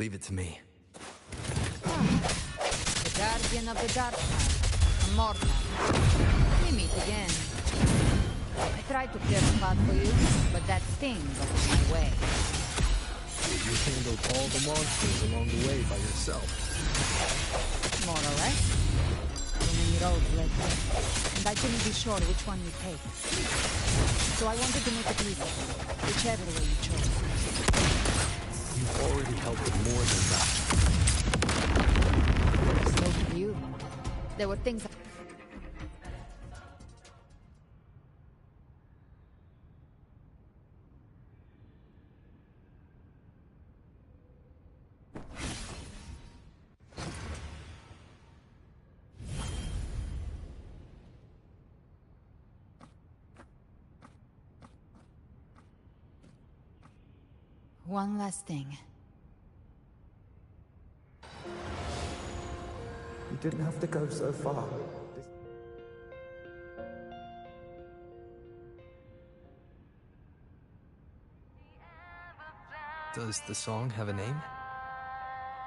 Leave it to me. The guardian of the dark side. Immortal. We meet again. I tried to clear a path for you, but that thing got in my way. You handled all the monsters along the way by yourself. More or less. So many roads led there, and I couldn't be sure which one you take. So I wanted to make it easy, whichever way you chose. You've already helped them more than that. So did you. There were things... One last thing. You didn't have to go so far. Does the song have a name?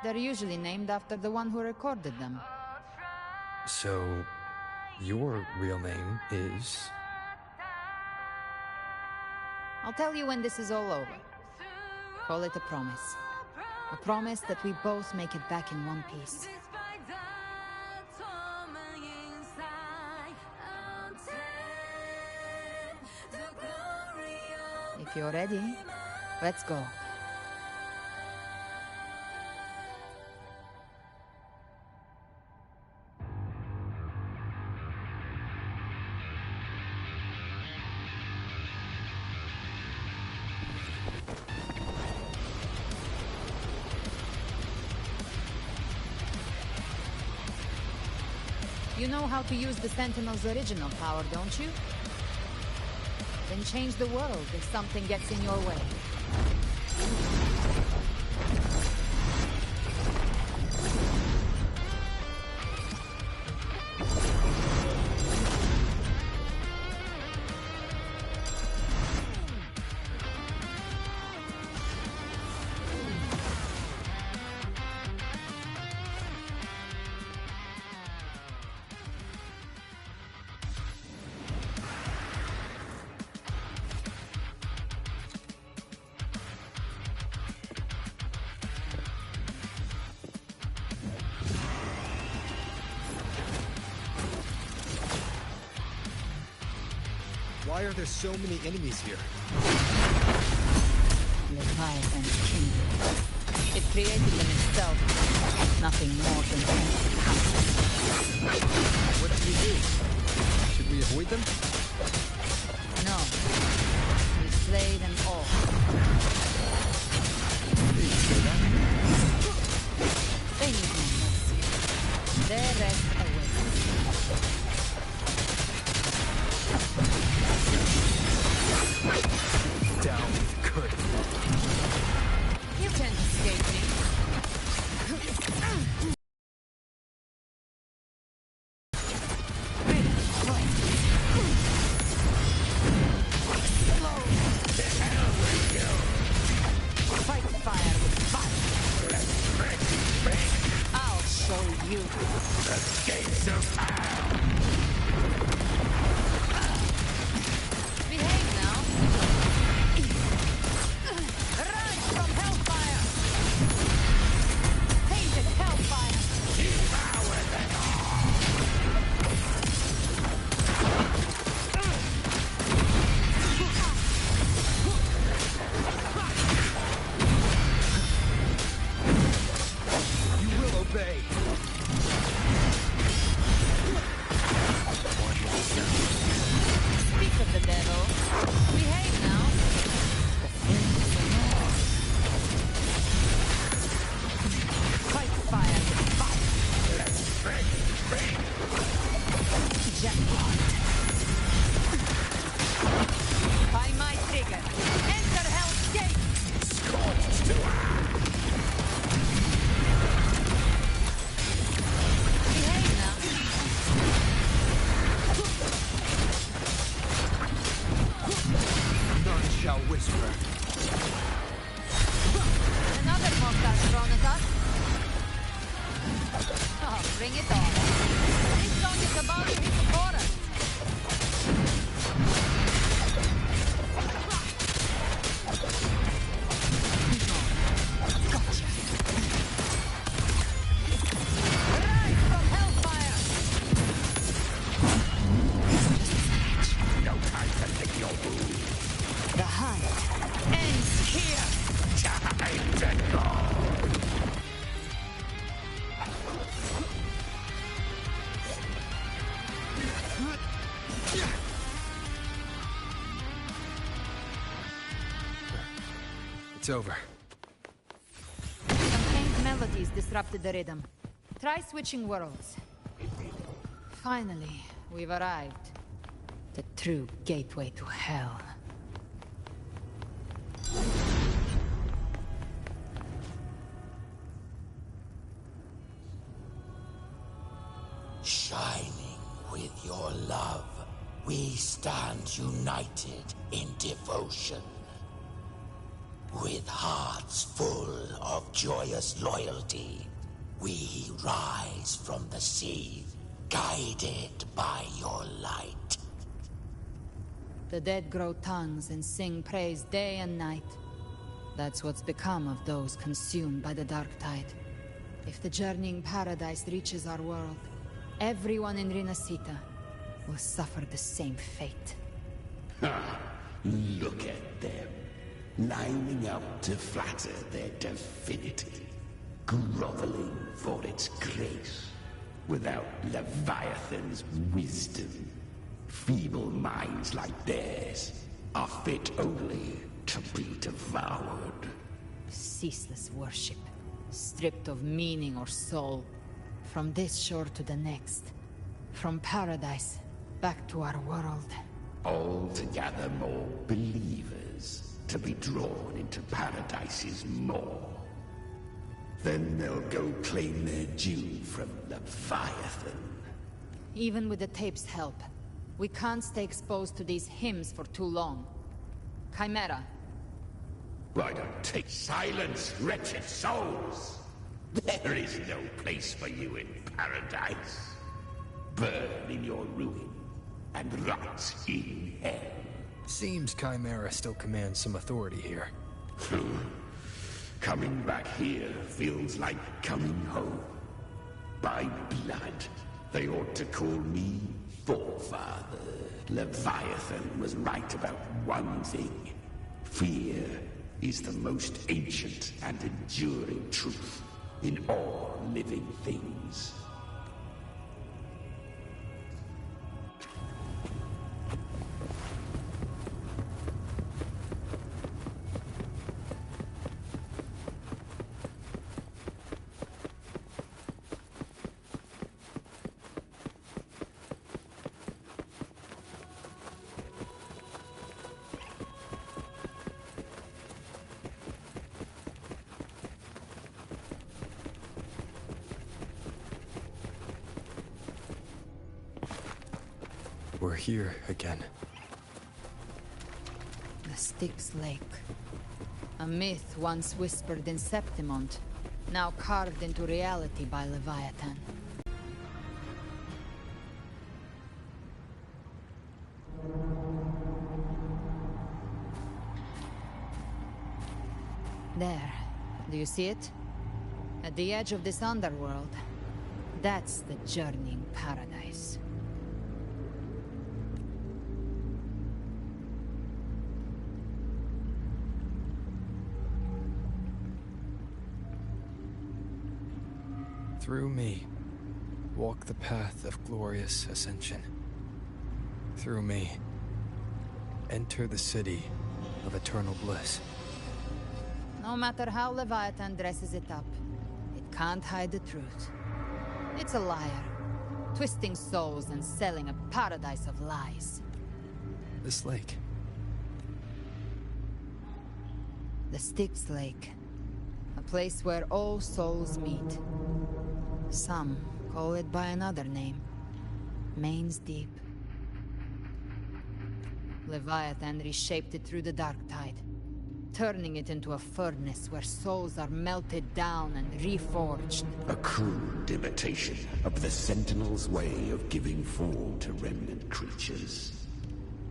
They're usually named after the one who recorded them. So, your real name is... I'll tell you when this is all over. Call it a promise. A promise that we both make it back in one piece. If you're ready, let's go. You know how to use the Sentinel's original power, don't you? Then change the world if something gets in your way. Why are there so many enemies here? Leviathan's kingdom. It created them itself. Nothing more than power. What do we do? Should we avoid them? No. We slay them all. Did you say that? They need no mercy. Their rest awaits. Down. Good. You can't escape me. Fight fire with fire. I'll show you. The gates of hell! Behave now. Rise from hellfire. Tainted hellfire. Devour them all! You will obey. Speak of the devil. Behave now. Fight fire with fire. Let's bring! Jackpot. By my trigger. Enter Hell's Gate. Scorched to earth! Behave now. None shall whisper. Another mortar thrown at It's over. Some faint melodies disrupted the rhythm. Try switching worlds. Finally, we've arrived. The true gateway to hell. Shining with your love, we stand united in devotion. With hearts full of joyous loyalty, we rise from the sea, guided by your light. The dead grow tongues and sing praise day and night. That's what's become of those consumed by the dark tide. If the journeying paradise reaches our world, everyone in Rinasita will suffer the same fate. Look at them, lining up to flatter their divinity, groveling for its grace, without Leviathan's wisdom. Feeble minds like theirs are fit only to be devoured. Ceaseless worship, stripped of meaning or soul. From this shore to the next. From paradise back to our world. All to gather more believers to be drawn into Paradise's maw. Then they'll go claim their due from Leviathan. Even with the tape's help, we can't stay exposed to these hymns for too long. Chimera. Why don't take silence, wretched souls? There is no place for you in Paradise. Burn in your ruin and rot in hell. Seems Chimera still commands some authority here. Coming back here feels like coming home. By blood, they ought to call me Forefather. Leviathan was right about one thing. Fear is the most ancient and enduring truth in all living things. We're here again. The Styx Lake. A myth once whispered in Septimont, now carved into reality by Leviathan. There. Do you see it? At the edge of this underworld. That's the journeying paradise. Through me, walk the path of glorious ascension. Through me, enter the city of eternal bliss. No matter how Leviathan dresses it up, it can't hide the truth. It's a liar, twisting souls and selling a paradise of lies. This lake. The Styx Lake. A place where all souls meet. Some call it by another name. Main's Deep. Leviathan reshaped it through the dark tide, turning it into a furnace where souls are melted down and reforged. A crude imitation of the Sentinel's way of giving form to remnant creatures.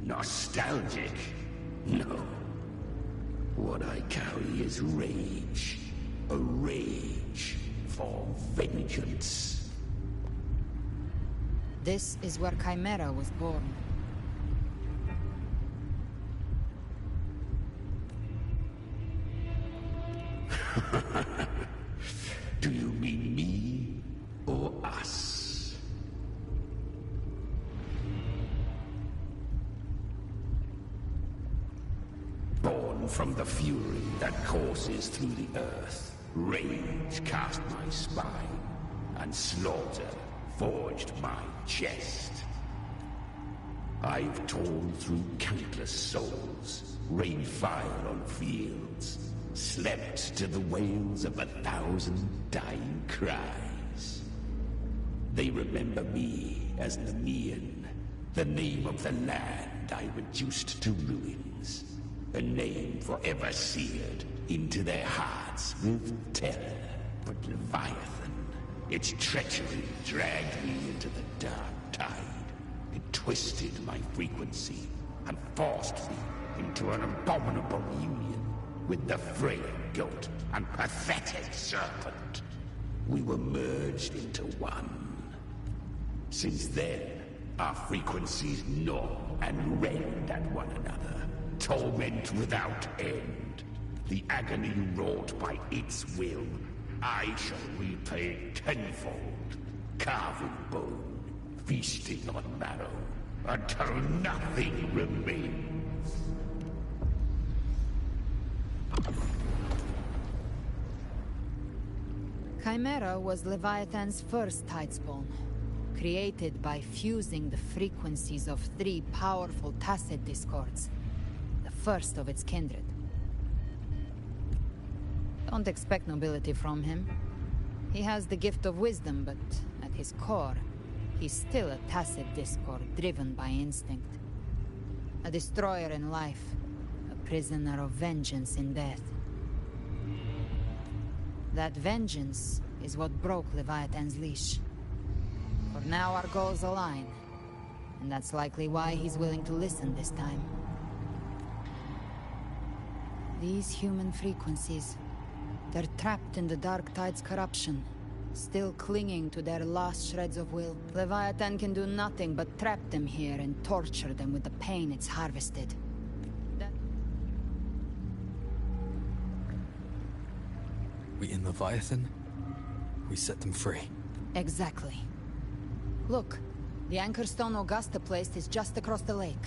Nostalgic? No. What I carry is rage. A rage for vengeance. This is where Chimera was born. Do you mean me or us? Born from the fury that courses through the earth. Rage cast my spine, and slaughter forged my chest. I've torn through countless souls, rained fire on fields, slept to the wails of 1,000 dying cries. They remember me as Nemean, the name of the land I reduced to ruins, a name forever seared into their hearts with terror. But Leviathan, its treachery dragged me into the dark tide. It twisted my frequency and forced me into an abominable union with the frail goat and pathetic serpent. We were merged into one. Since then, our frequencies gnaw and rend at one another, torment without end. The agony wrought by its will, I shall repay tenfold, carving bone, feasting on marrow, until nothing remains. Chimera was Leviathan's first tidespawn, created by fusing the frequencies of 3 powerful tacit discords, the first of its kindred. Don't expect nobility from him. He has the gift of wisdom, but at his core, he's still a tacit discord driven by instinct. A destroyer in life, a prisoner of vengeance in death. That vengeance is what broke Leviathan's leash. For now our goals align, and that's likely why he's willing to listen this time. These human frequencies, they're trapped in the Dark Tide's corruption, still clinging to their last shreds of will. Leviathan can do nothing but trap them here and torture them with the pain it's harvested. We in Leviathan? We set them free. Exactly. Look, the anchor stone Augusta placed is just across the lake.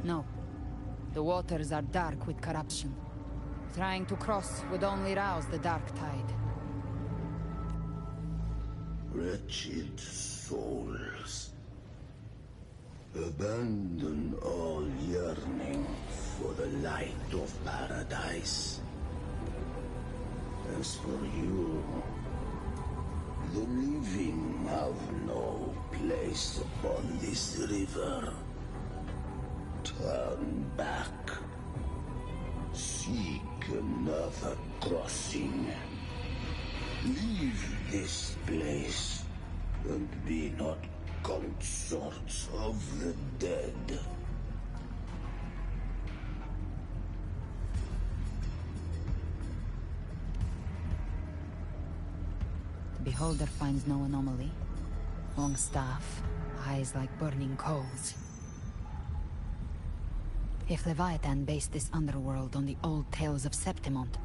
No. The waters are dark with corruption. Trying to cross would only rouse the Dark Tide. Wretched souls. Abandon all yearning for the light of paradise. As for you, the living have no place upon this river. Turn back. Seek another crossing. Leave this place, and be not consorts of the dead. The beholder finds no anomaly. Long staff, eyes like burning coals. If Leviathan based this underworld on the old tales of Septimont,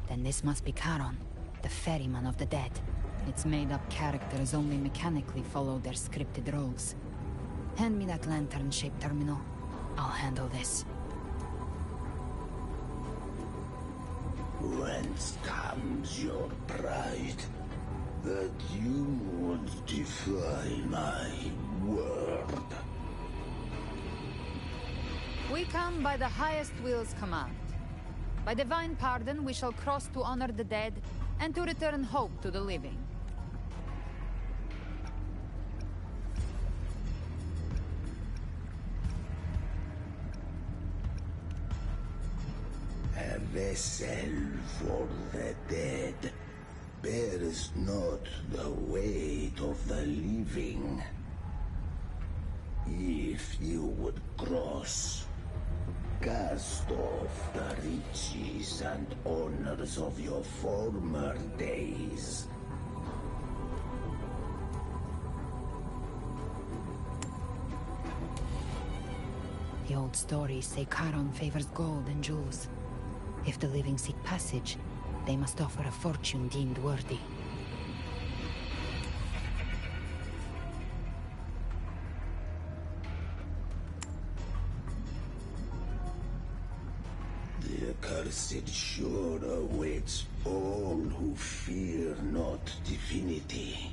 then this must be Charon, the ferryman of the dead. Its made-up characters only mechanically follow their scripted roles. Hand me that lantern-shaped terminal. I'll handle this. Whence comes your pride? That you would defy my word? We come by the highest will's command. By divine pardon, we shall cross to honor the dead and to return hope to the living. A vessel for the dead bears not the weight of the living. If you would cross, cast off the riches and honors of your former days. The old stories say Charon favors gold and jewels. If the living seek passage, they must offer a fortune deemed worthy. The cursed shore awaits all who fear not divinity.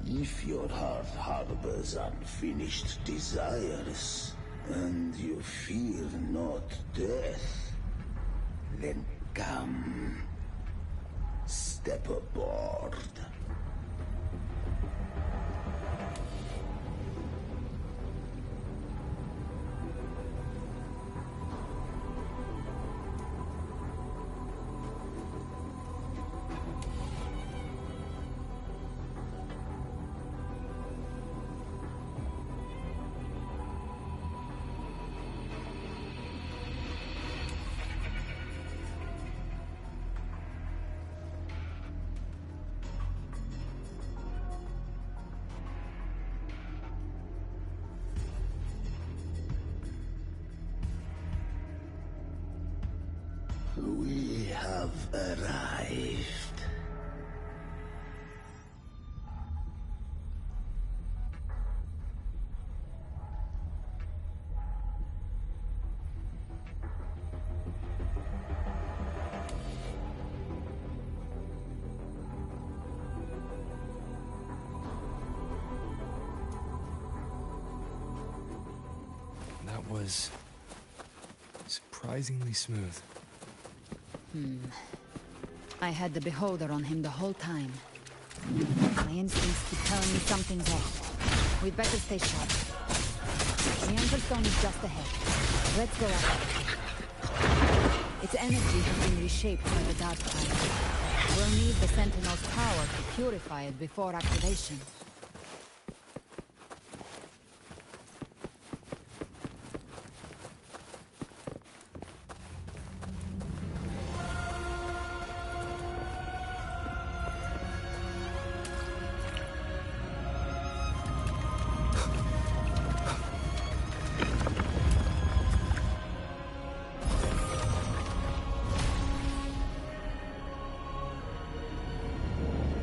If your heart harbors unfinished desires, and you fear not death, then come. Step aboard. We have arrived. That was surprisingly smooth. I had the beholder on him the whole time. My instincts keep telling me something's off. We'd better stay sharp. The Anchorstone is just ahead. Let's go up. Its energy has been reshaped by the dark tide. We'll need the Sentinel's power to purify it before activation.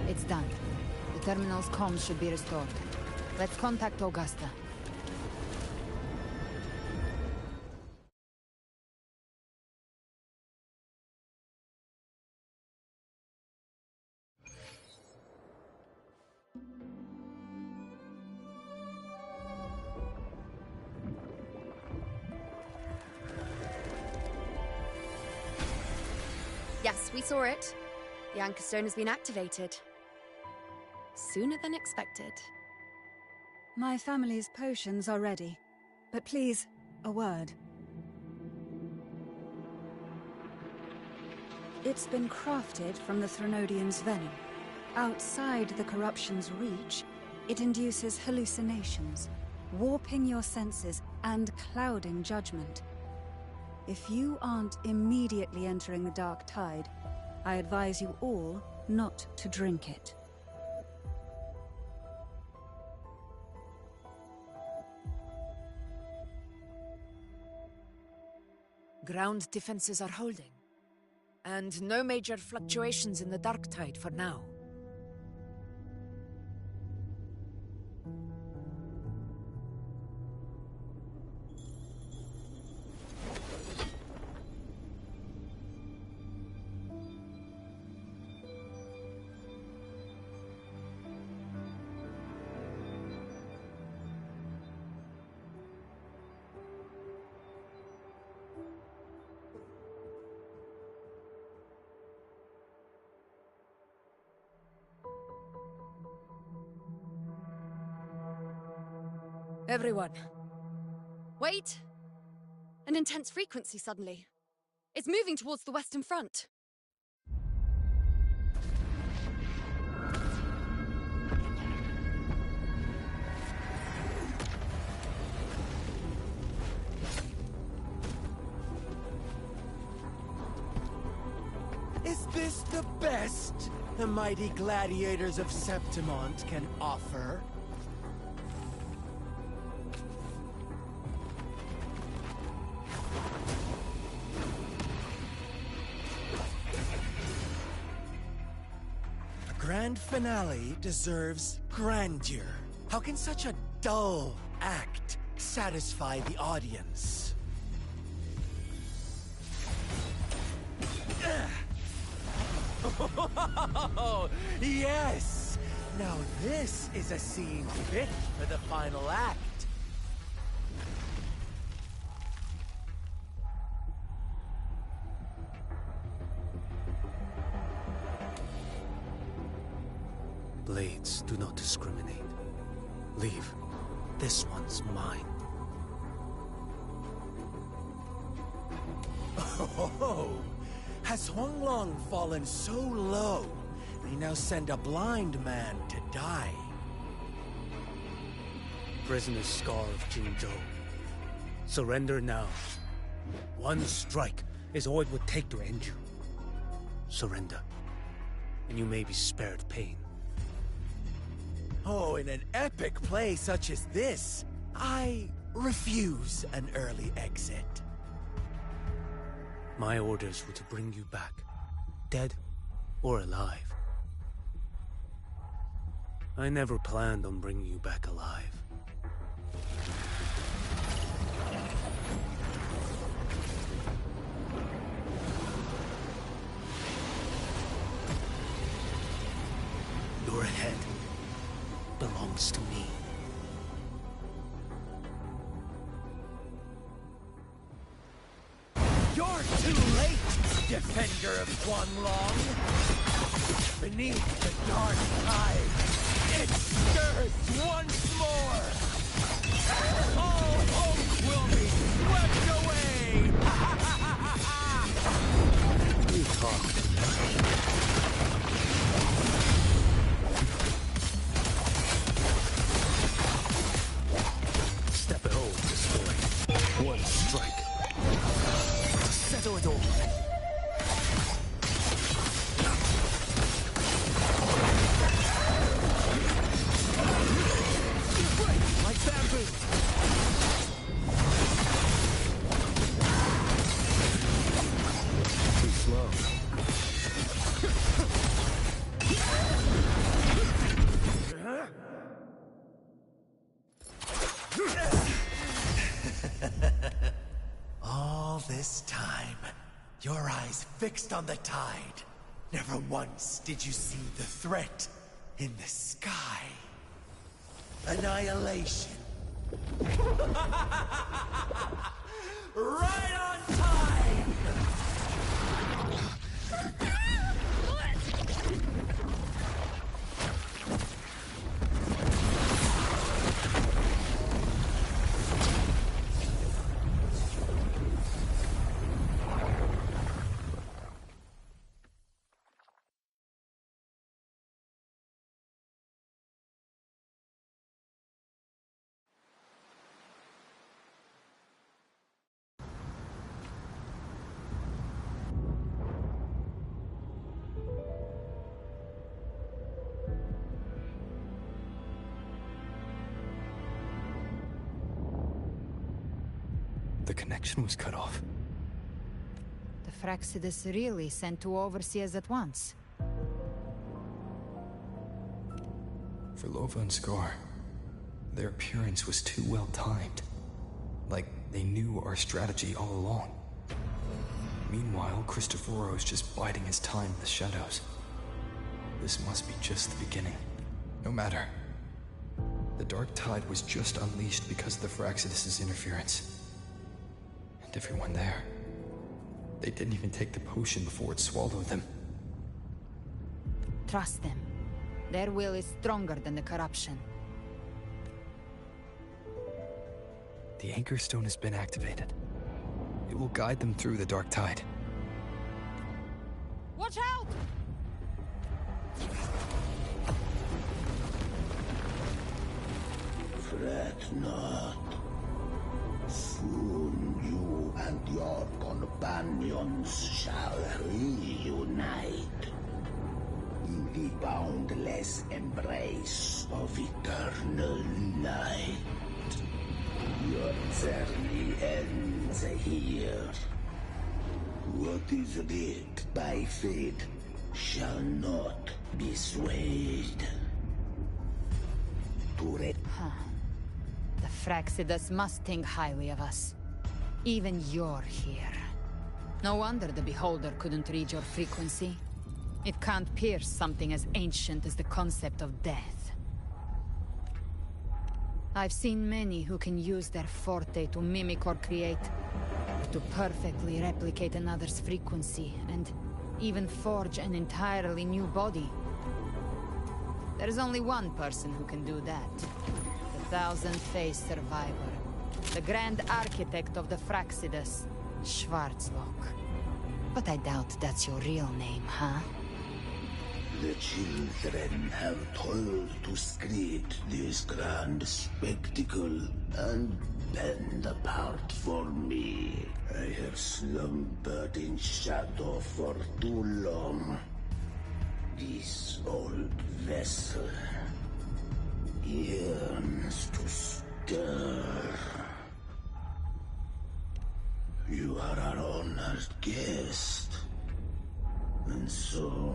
It's done. The terminal's comms should be restored. Let's contact Augusta. Yes, we saw it. The Anchorstone has been activated. Sooner than expected. My family's potions are ready. But please, a word. It's been crafted from the Threnodian's venom. Outside the corruption's reach, it induces hallucinations, warping your senses and clouding judgment. If you aren't immediately entering the dark tide, I advise you all not to drink it. Ground defenses are holding. And no major fluctuations in the dark tide for now. Everyone. Wait! An intense frequency suddenly. It's moving towards the Western Front. Is this the best the mighty gladiators of Septimont can offer? Grand finale deserves grandeur. How can such a dull act satisfy the audience? Oh, yes! Now this is a scene fit for the final act. Blades do not discriminate. Leave. This one's mine. Oh, has Huanglong fallen so low, they now send a blind man to die? Prisoner's Scar of Jingzhou. Surrender now. One strike is all it would take to end you. Surrender, and you may be spared pain. Oh, in an epic play such as this, I refuse an early exit. My orders were to bring you back, dead or alive. I never planned on bringing you back alive. Your head belongs to me. You're too late, defender of Huanglong! Beneath the dark tide, it stirs once more! All hope will be swept away! You talk. Step it over this boy. One strike. Settle it all. Like bamboo! Too slow. All this time, your eyes fixed on the tide. Never once did you see the threat in the sky. Annihilation. Right on time! The connection was cut off. The Fraxidus really sent two overseers at once. For Lova and Scar, their appearance was too well timed. Like they knew our strategy all along. Meanwhile, Christophero's just biding his time in the shadows. This must be just the beginning. No matter. The Dark Tide was just unleashed because of the Fraxidus' interference. And everyone there. They didn't even take the potion before it swallowed them. Trust them. Their will is stronger than the corruption. The Anchor Stone has been activated. It will guide them through the Dark Tide. Watch out! Fret not. Soon you and your companions shall reunite in the boundless embrace of eternal light. Your journey ends here. What is writ by fate shall not be swayed. The Fraxidus must think highly of us. Even you're here. No wonder the Beholder couldn't read your frequency. It can't pierce something as ancient as the concept of death. I've seen many who can use their forte to mimic or create, to perfectly replicate another's frequency, and even forge an entirely new body. There's only one person who can do that. The thousand-faced survivor. The grand architect of the Fraxidus, Schwarzlock. But I doubt that's your real name, huh? The children have toiled to script this grand spectacle and bend apart for me. I have slumbered in shadow for too long. This old vessel yearns to stir. You are our honored guest, and so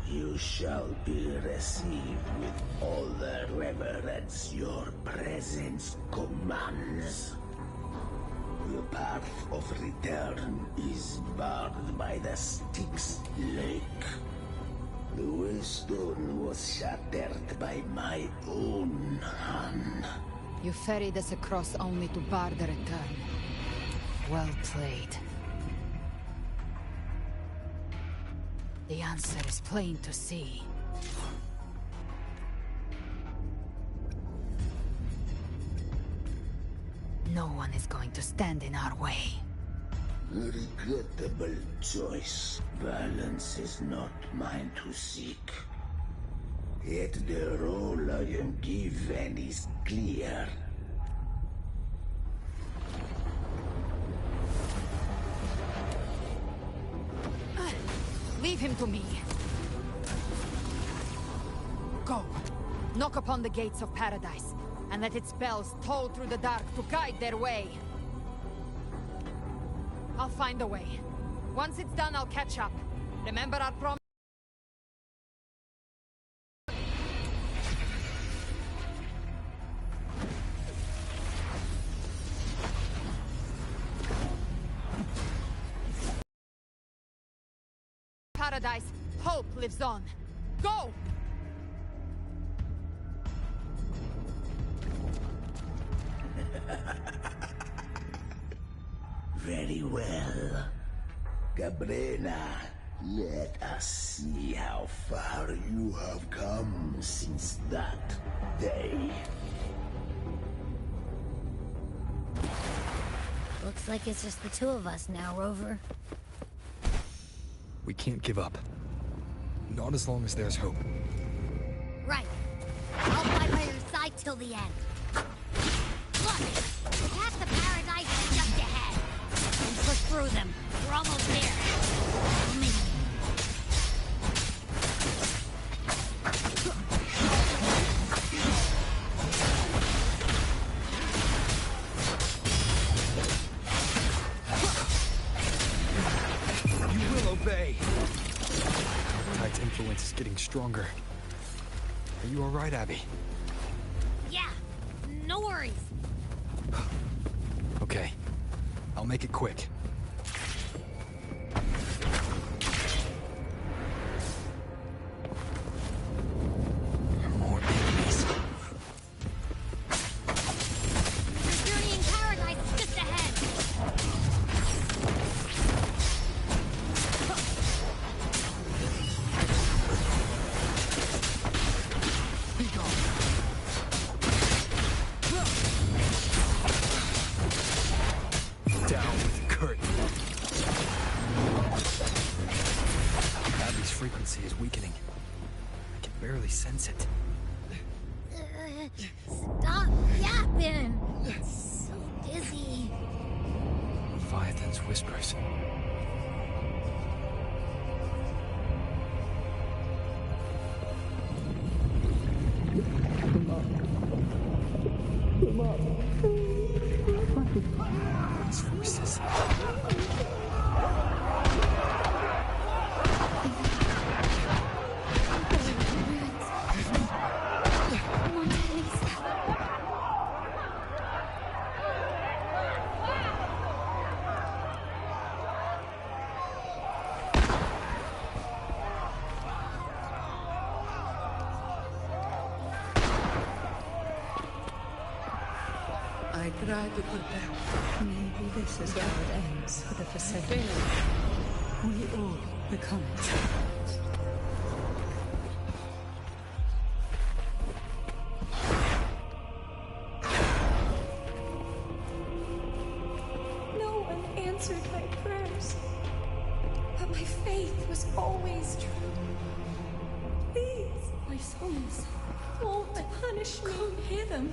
you shall be received with all the reverence your presence commands. The path of return is barred by the Styx Lake. The waystone was shattered by my own hand. You ferried us across only to bar the return. Well played. The answer is plain to see. No one is going to stand in our way. A regrettable choice. Violence is not mine to seek. Yet the role I am given is clear. Leave him to me. Go. Knock upon the gates of paradise, and let its bells toll through the dark to guide their way. I'll find a way. Once it's done, I'll catch up. Remember our promise? Paradise, hope lives on. Go! Very well. Cabrera, let us see how far you have come since that day. Looks like it's just the two of us now, Rover. We can't give up. Not as long as there's hope. Right. I'll fight by your side till the end. Look! The path to paradise is just ahead. And push through them. We're almost there. Follow me. You will obey. Tide's influence is getting stronger. Are you all right, Abby? Yeah. No worries. Okay. I'll make it quick. More enemies. Your journey in paradise is just ahead. Be gone. Down with Kurt. Abby's frequency is weakening. I can barely sense it. Stop yapping. It's so dizzy. Leviathan's whispers. These voices. I tried to protect. Maybe this is how it ends for the Forsaken. We all become trapped. No one answered my prayers, but my faith was always true. Please, my souls, don't punish me. Can't hear them.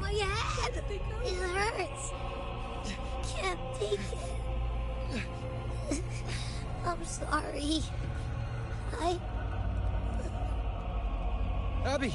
My head! It hurts. Can't take it. I'm sorry. Abby!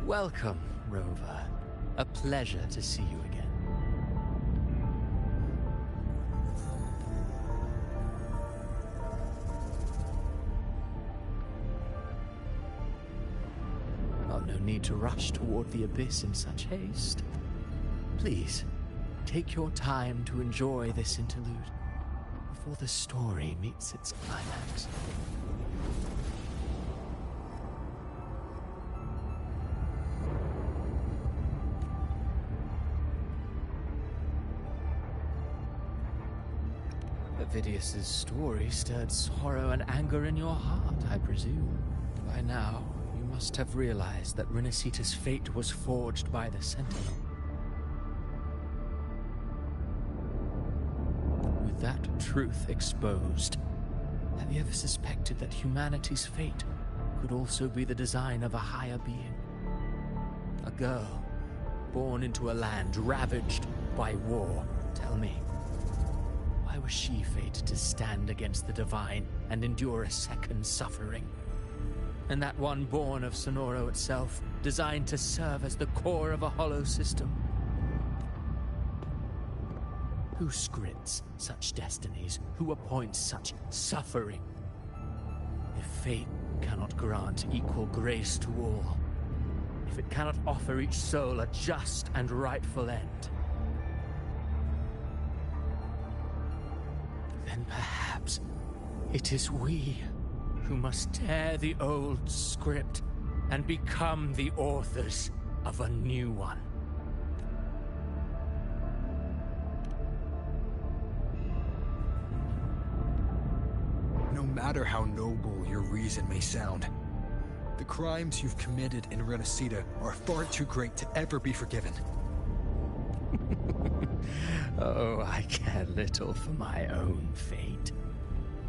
Welcome, Rover. A pleasure to see you again. Oh, no need to rush toward the abyss in such haste. Please, take your time to enjoy this interlude before the story meets its climax. Vidius's story stirred sorrow and anger in your heart, I presume. By now, you must have realized that Renacita's fate was forged by the Sentinel. With that truth exposed, have you ever suspected that humanity's fate could also be the design of a higher being? A girl, born into a land ravaged by war. Tell me, why was she fated to stand against the divine and endure a second suffering? And that one born of Snowwww itself, designed to serve as the core of a hollow system? Who scripts such destinies? Who appoints such suffering? If fate cannot grant equal grace to all, if it cannot offer each soul a just and rightful end, then perhaps it is we who must tear the old script and become the authors of a new one. No matter how noble your reason may sound, the crimes you've committed in Renacita are far too great to ever be forgiven. Oh, I care little for my own fate.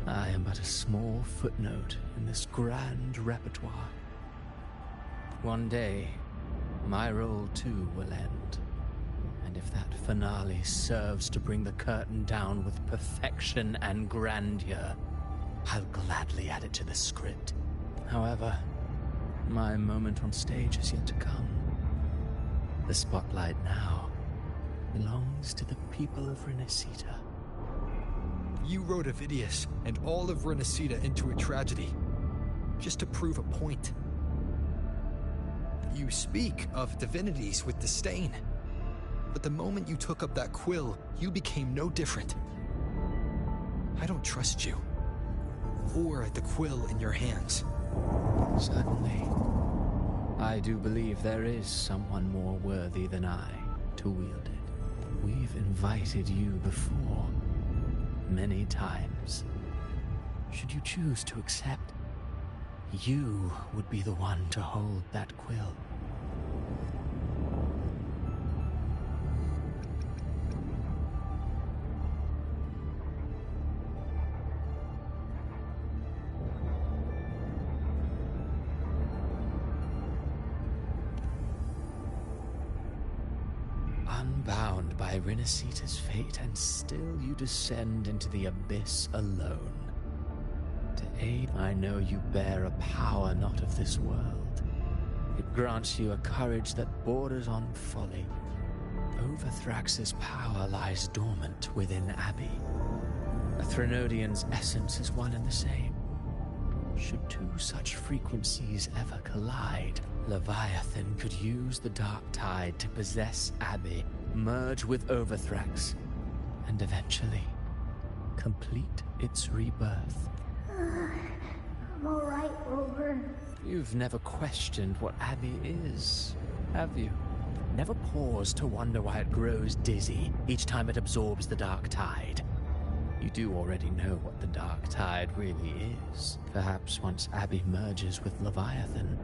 I am but a small footnote in this grand repertoire. One day, my role too will end. And if that finale serves to bring the curtain down with perfection and grandeur, I'll gladly add it to the script. However, my moment on stage is yet to come. The spotlight now belongs to the people of Renacita. You wrote Vidius and all of Renacita into a tragedy, just to prove a point. You speak of divinities with disdain, but the moment you took up that quill, you became no different. I don't trust you, or the quill in your hands. Certainly. I do believe there is someone more worthy than I to wield it. We've invited you before, many times. Should you choose to accept, you would be the one to hold that quill. Unbound by Rinasita's fate, and still you descend into the abyss alone. To aid, I know you bear a power not of this world. It grants you a courage that borders on folly. Overthrax's power lies dormant within Abbey. A Threnodian's essence is one and the same. Should two such frequencies ever collide, Leviathan could use the dark tide to possess Abbey, merge with Overthrax, and eventually complete its rebirth. I'm alright, Rover. You've never questioned what Abbey is, have you? Never paused to wonder why it grows dizzy each time it absorbs the dark tide. You do already know what the dark tide really is. Perhaps once Abbey merges with Leviathan,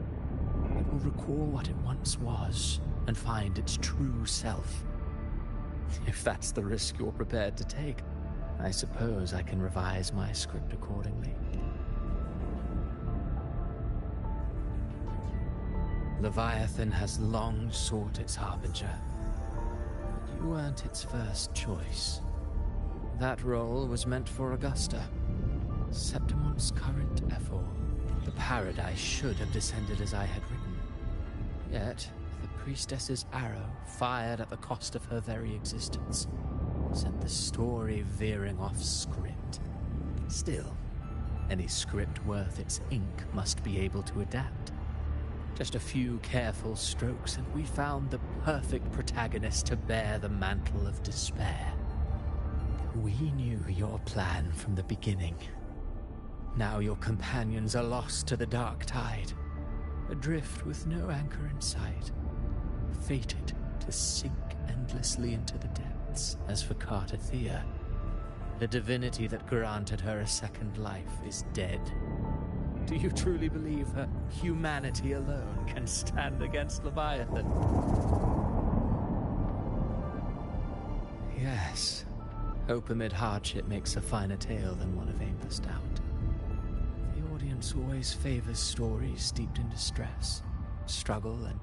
it will recall what it once was and find its true self. If that's the risk you're prepared to take, I suppose I can revise my script accordingly. Leviathan has long sought its harbinger, but you weren't its first choice. That role was meant for Augusta, Septimon's current Ephor. The paradise should have descended as I had written. Yet, the priestess's arrow, fired at the cost of her very existence, sent the story veering off script. Still, any script worth its ink must be able to adapt. Just a few careful strokes, and we found the perfect protagonist to bear the mantle of despair. We knew your plan from the beginning. Now your companions are lost to the dark tide, adrift with no anchor in sight, fated to sink endlessly into the depths. As for Cartathea, the divinity that granted her a second life is dead. Do you truly believe her humanity alone can stand against Leviathan? Yes. Hope amid hardship makes a finer tale than one of aimless doubt. The audience always favors stories steeped in distress, struggle, and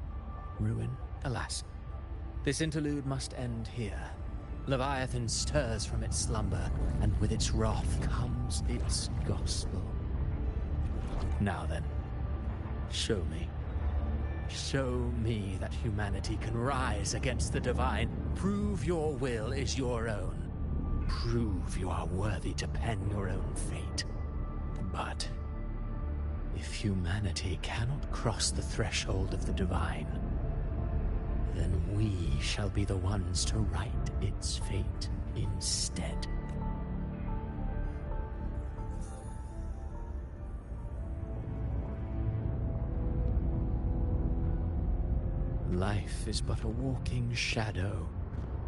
ruin. Alas, this interlude must end here. Leviathan stirs from its slumber, and with its wrath comes its gospel. Now then, show me. Show me that humanity can rise against the divine. Prove your will is your own. Prove you are worthy to pen your own fate. But if humanity cannot cross the threshold of the divine, then we shall be the ones to write its fate instead. Life is but a walking shadow,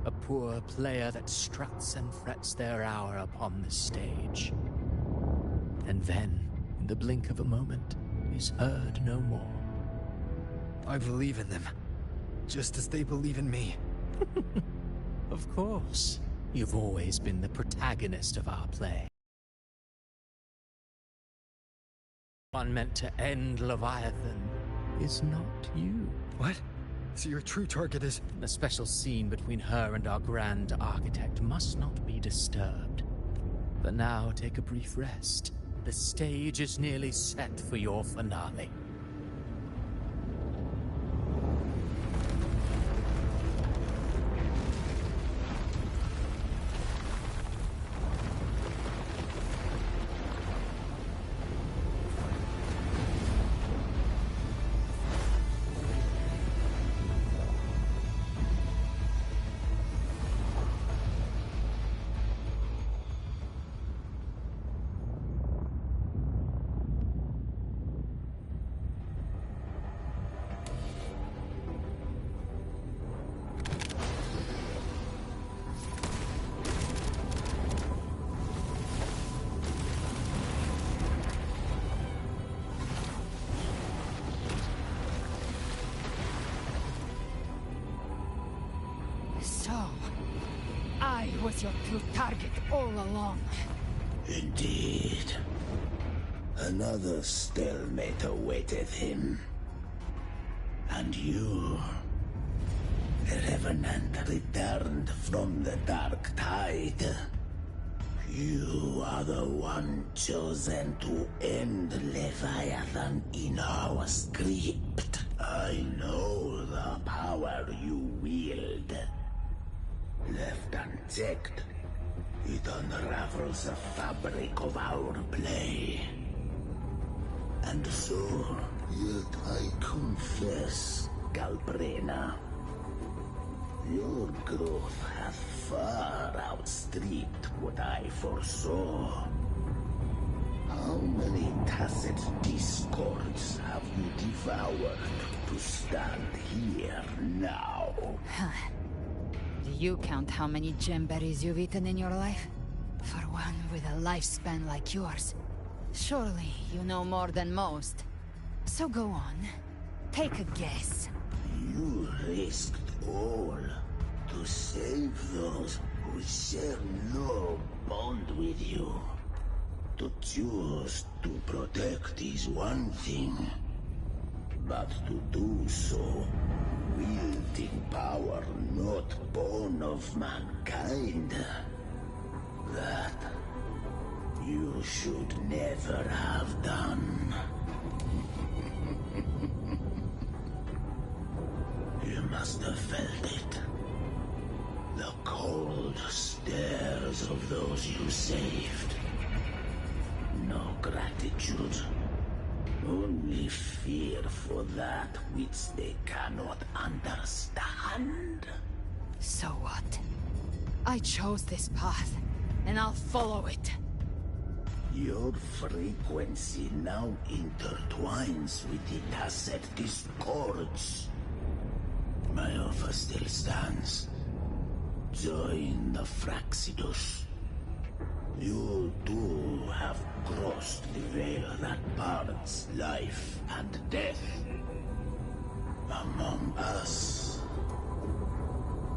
a poor player that struts and frets their hour upon the stage. And then, in the blink of a moment, is heard no more. I believe in them, just as they believe in me. Of course. You've always been the protagonist of our play. One meant to end Leviathan is not you. What? So your true target is... The special scene between her and our grand architect must not be disturbed. But now take a brief rest. The stage is nearly set for your finale. was your true target all along. Indeed. Another stalemate awaited him. And you, the Revenant, returned from the Dark Tide. You are the one chosen to end Leviathan in our script. I know the power you wield. Left unchecked, it unravels the fabric of our play. And so, yet I confess, Galbrena, your growth hath far outstripped what I foresaw. How many tacit discords have you devoured to stand here now? Do you count how many gemberries you've eaten in your life? For one with a lifespan like yours. Surely you know more than most. So go on. Take a guess. You risked all to save those who share no bond with you. To choose to protect is one thing, but to do so, wielding power not born of mankind, that you should never have done. You must have felt it. The cold stares of those you saved. No gratitude. Only fear for that which they cannot understand. So what? I chose this path, and I'll follow it. Your frequency now intertwines with the tacit discords. My offer still stands. Join the Fraxidus. You too have crossed the veil that parts life and death. Among us,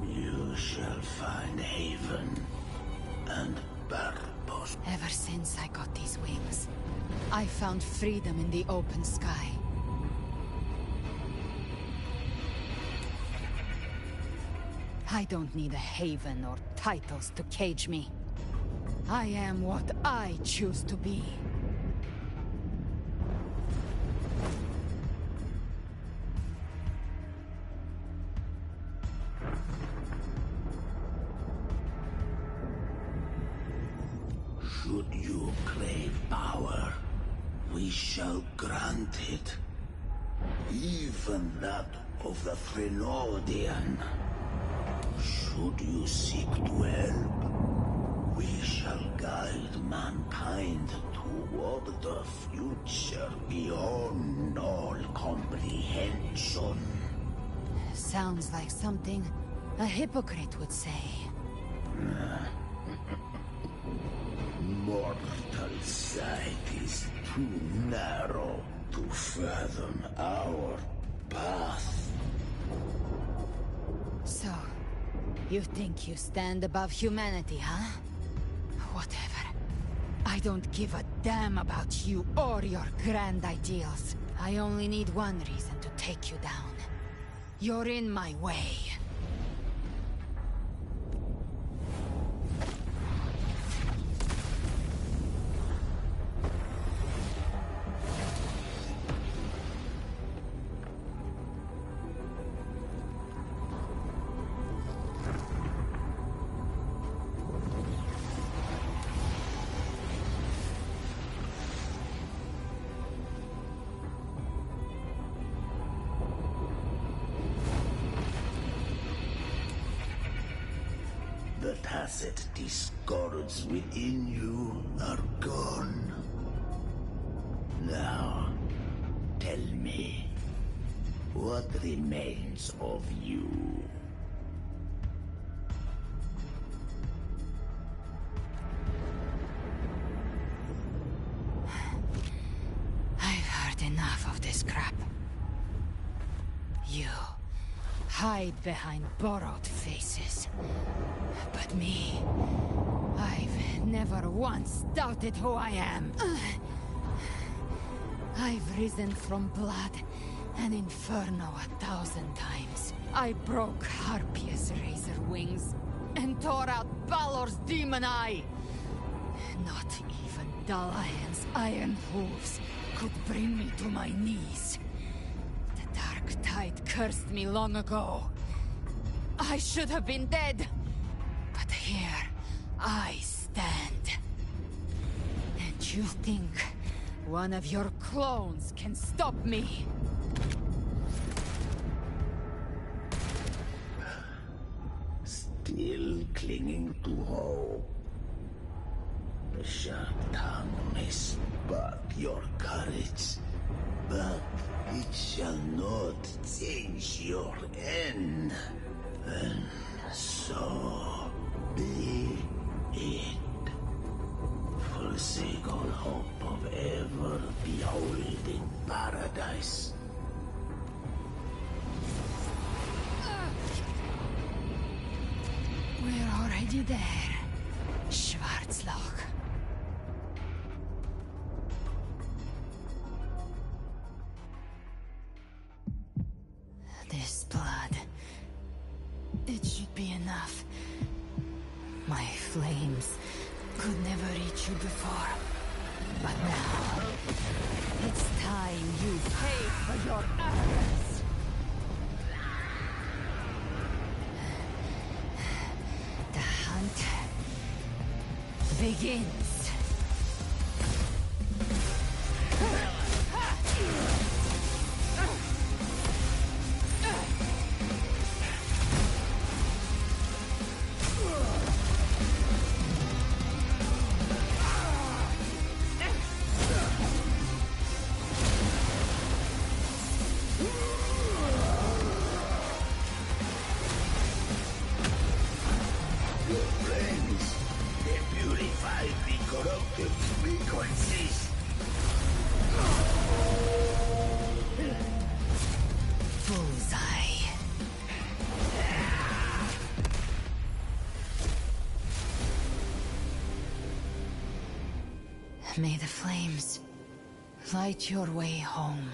you shall find haven and purpose. Ever since I got these wings, I found freedom in the open sky. I don't need a haven or titles to cage me. I am what I choose to be. Should you crave power, we shall grant it. Even that of the Trinodian. Should you seek to help, we shall guide mankind toward the future beyond all comprehension. Sounds like something a hypocrite would say. Mortal sight is too narrow to fathom our path. So, you think you stand above humanity, huh? Whatever. I don't give a damn about you or your grand ideals. I only need one reason to take you down. You're in my way. The tacit discords within you are gone. Now, tell me, what remains of you? I've heard enough of this crap. You hide behind borrowed faces. But me, I've never once doubted who I am. I've risen from blood and inferno 1,000 times. I broke Harpia's razor wings and tore out Balor's demon eye. Not even Dalahan's iron hooves could bring me to my knees. The dark tide cursed me long ago. I should have been dead. But here I stand. And you think one of your clones can stop me? Still clinging to hope. The sharp tongue may spark your courage, but it shall not change your end. And so be it. Forsake all hope of ever beholding paradise. We're already there, Schwarzloch. This blood, it should be enough. My flames could never reach you before. But now, it's time you pay for your arrogance. The hunt begins. May the flames light your way home.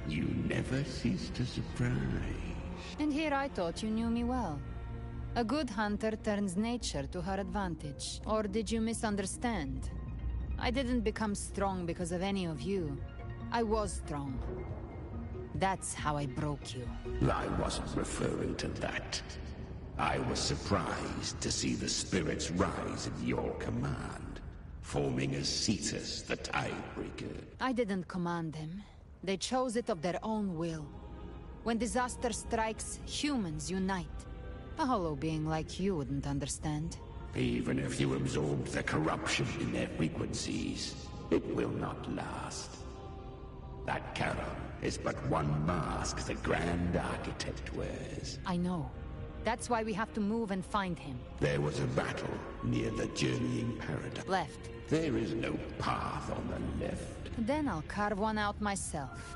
You never cease to surprise. And here I thought you knew me well. A good hunter turns nature to her advantage. Or did you misunderstand? I didn't become strong because of any of you. I was strong. That's how I broke you. I wasn't referring to that. I was surprised to see the spirits rise at your command, forming as Cetus, the Tidebreaker. I didn't command them. They chose it of their own will. When disaster strikes, humans unite. A hollow being like you wouldn't understand. Even if you absorb the corruption in their frequencies, it will not last. That Charon is but one mask the Grand Architect wears. I know. That's why we have to move and find him. There was a battle near the Journeying Paradise. Left. There is no path on the left. Then I'll carve one out myself.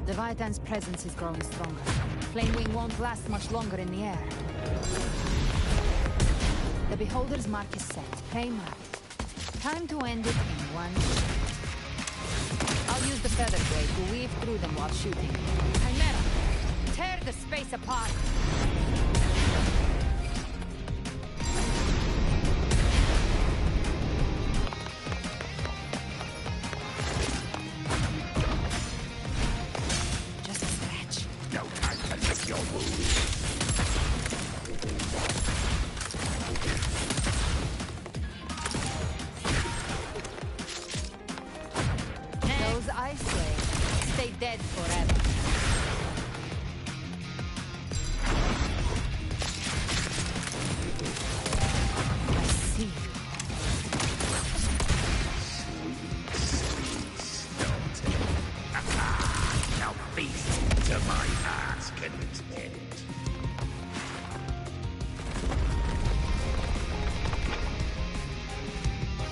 Leviathan's presence is growing stronger. Flamewing won't last much longer in the air. The Beholder's mark is set. Prey marked. Time to end it in one. I'll use the feather blade to weave through them while shooting. Chimera, tear the space apart! Just a scratch. No time to lick your wounds. Those ice waves stay dead forever. I see you. Now feast to my heart's content.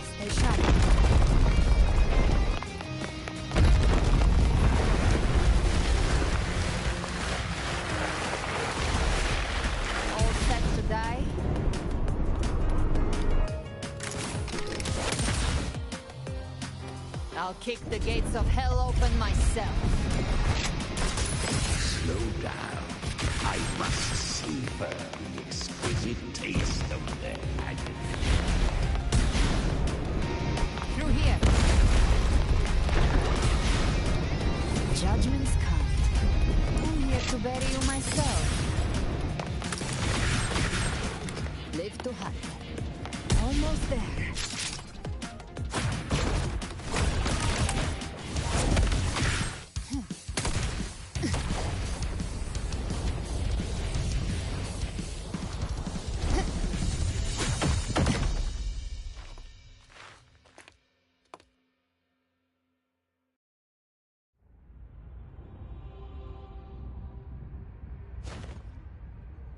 Stay sharp. All set to die? I'll kick the gates of hell open myself. Slow down. I must savor the exquisite taste of their agony. Through here. Judgment's come. I'm here to bury you myself. Live to hunt. Almost there.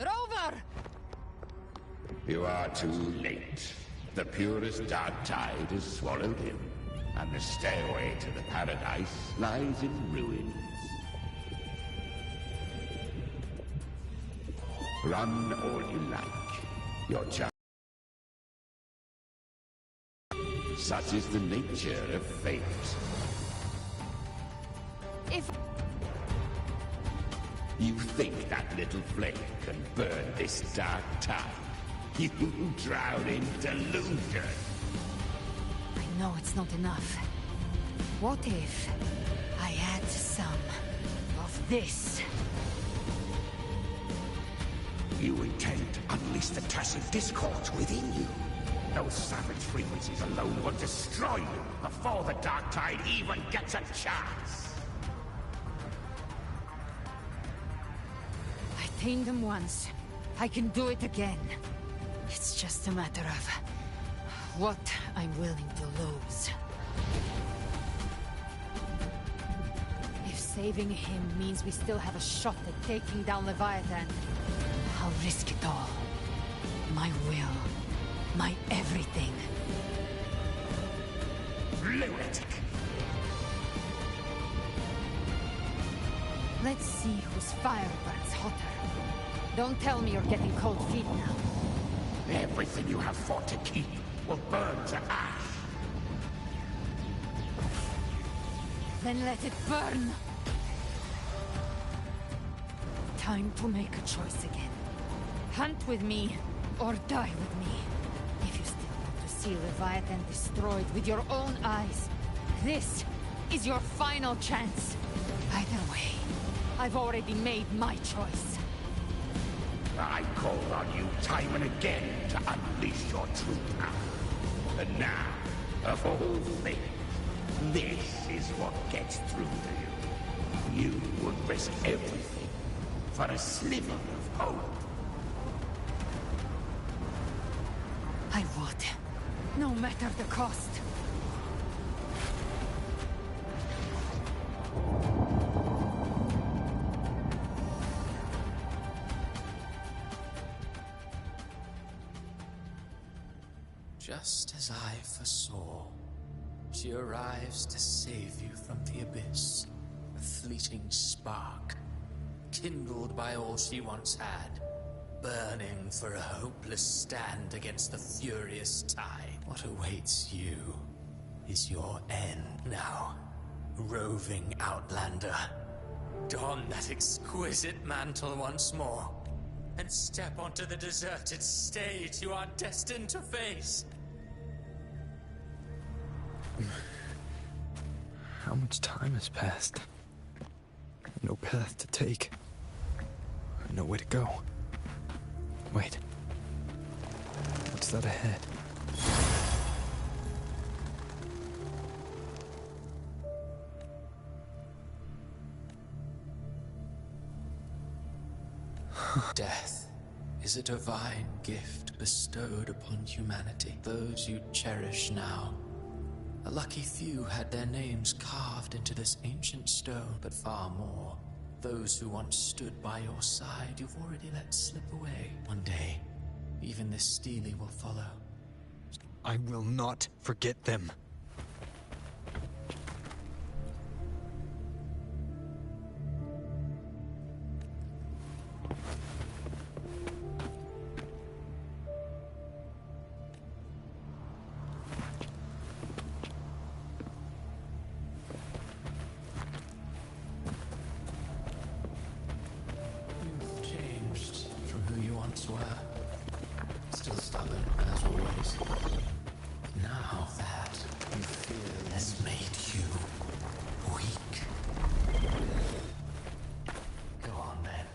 Rover! You are too late. The purest dark tide has swallowed him, and the stairway to the paradise lies in ruins. Run all you like. Your child. Such is the nature of fate. If You think that little flame can burn this dark tide? You drown in delusion. I know it's not enough. What if I add some of this? You intend to unleash the tacit discords within you. Those savage frequencies alone will destroy you before the dark tide even gets a chance. I tamed them once. I can do it again. It's just a matter of what I'm willing to lose. If saving him means we still have a shot at taking down Leviathan, I'll risk it all. My will. My everything. Lunatic! Let's see whose fire burns hotter. Don't tell me you're getting cold feet now. Everything you have fought to keep will burn to ash. Then let it burn! Time to make a choice again. Hunt with me, or die with me. If you still want to see Leviathan destroyed with your own eyes, this is your final chance. Either way, I've already made my choice. I called on you time and again to unleash your true power. And now, of all things, this is what gets through to you. You would risk everything for a sliver of hope. I would. No matter the cost. Just as I foresaw, she arrives to save you from the abyss. A fleeting spark, kindled by all she once had. burning for a hopeless stand against the furious tide. What awaits you is your end now, roving outlander. Don that exquisite mantle once more, and step onto the deserted stage you are destined to face. How much time has passed? No path to take. Nowhere to go. Wait. What's that ahead? Death is a divine gift bestowed upon humanity. Those you cherish now. A lucky few had their names carved into this ancient stone, but far more. Those who once stood by your side, you've already let slip away. One day, even this Steely will follow. I will not forget them. Still stubborn, as always. Now that you feel has made you weak. Go on then.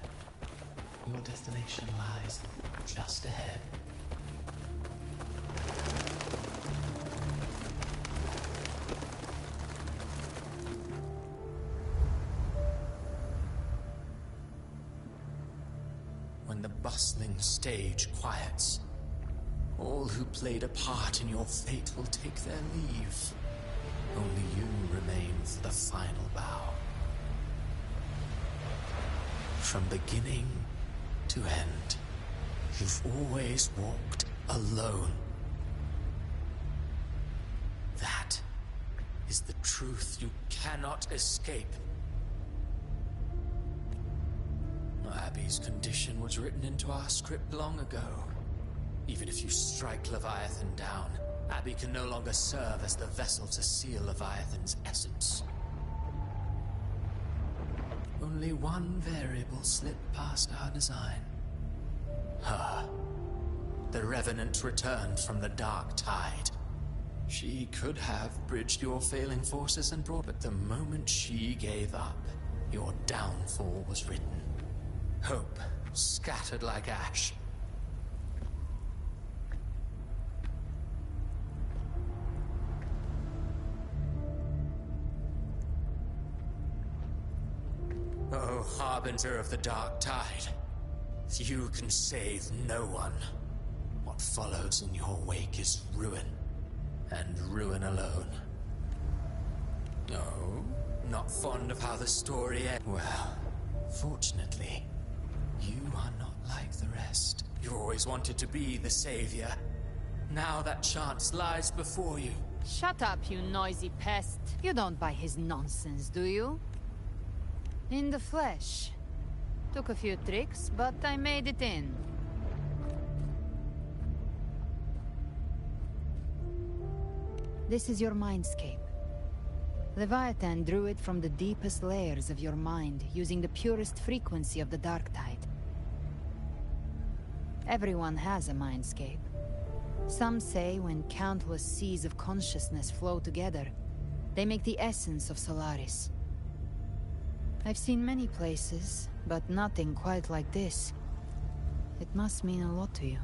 Your destination lies just ahead. When the bustling stage quiets, all who played a part in your fate will take their leave. Only you remain for the final bow. From beginning to end, you've always walked alone. That is the truth you cannot escape. Abby's condition was written into our script long ago. Even if you strike Leviathan down, Abby can no longer serve as the vessel to seal Leviathan's essence. Only one variable slipped past our design. Her. The Revenant returned from the dark tide. She could have bridged your failing forces and brought, but the moment she gave up, your downfall was written. Hope scattered like ash. Oh, harbinger of the dark tide, you can save no one. What follows in your wake is ruin, and ruin alone. No, not fond of how the story ends. Well, fortunately, you are not like the rest. You always wanted to be the savior. Now that chance lies before you. Shut up, you noisy pest. You don't buy his nonsense, do you? In the flesh. Took a few tricks, but I made it in. This is your mindscape. Leviathan drew it from the deepest layers of your mind, using the purest frequency of the dark tide. Everyone has a mindscape. Some say when countless seas of consciousness flow together, they make the essence of Solaris. I've seen many places, but nothing quite like this. It must mean a lot to you.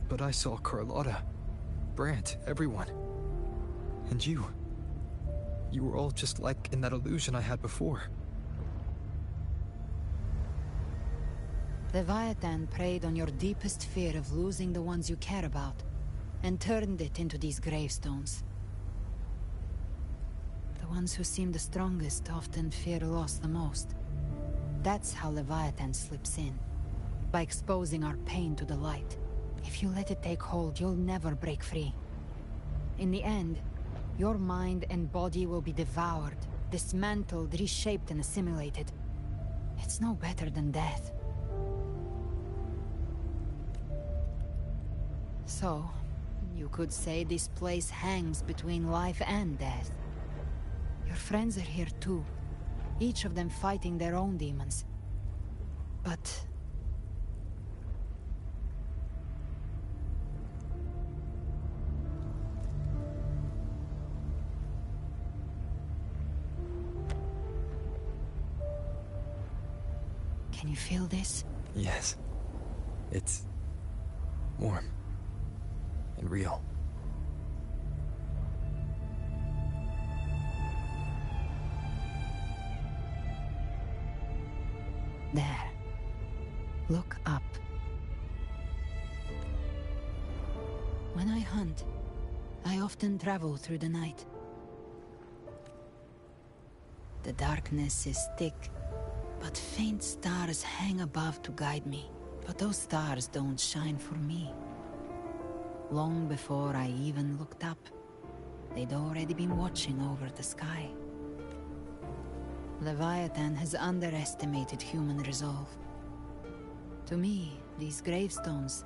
But I saw Carlotta, Brant, everyone. And you. You were all just like in that illusion I had before. Leviathan preyed on your deepest fear of losing the ones you care about, and turned it into these gravestones. The ones who seem the strongest often fear loss the most. That's how Leviathan slips in, by exposing our pain to the light. If you let it take hold, you'll never break free. In the end, your mind and body will be devoured, dismantled, reshaped, and assimilated. It's no better than death. So, you could say this place hangs between life and death. Your friends are here too, each of them fighting their own demons. But... can you feel this? Yes. It's warm and real. There. Look up. When I hunt, I often travel through the night. The darkness is thick, but faint stars hang above to guide me. But those stars don't shine for me. Long before I even looked up, they'd already been watching over the sky. Leviathan has underestimated human resolve. To me, these gravestones,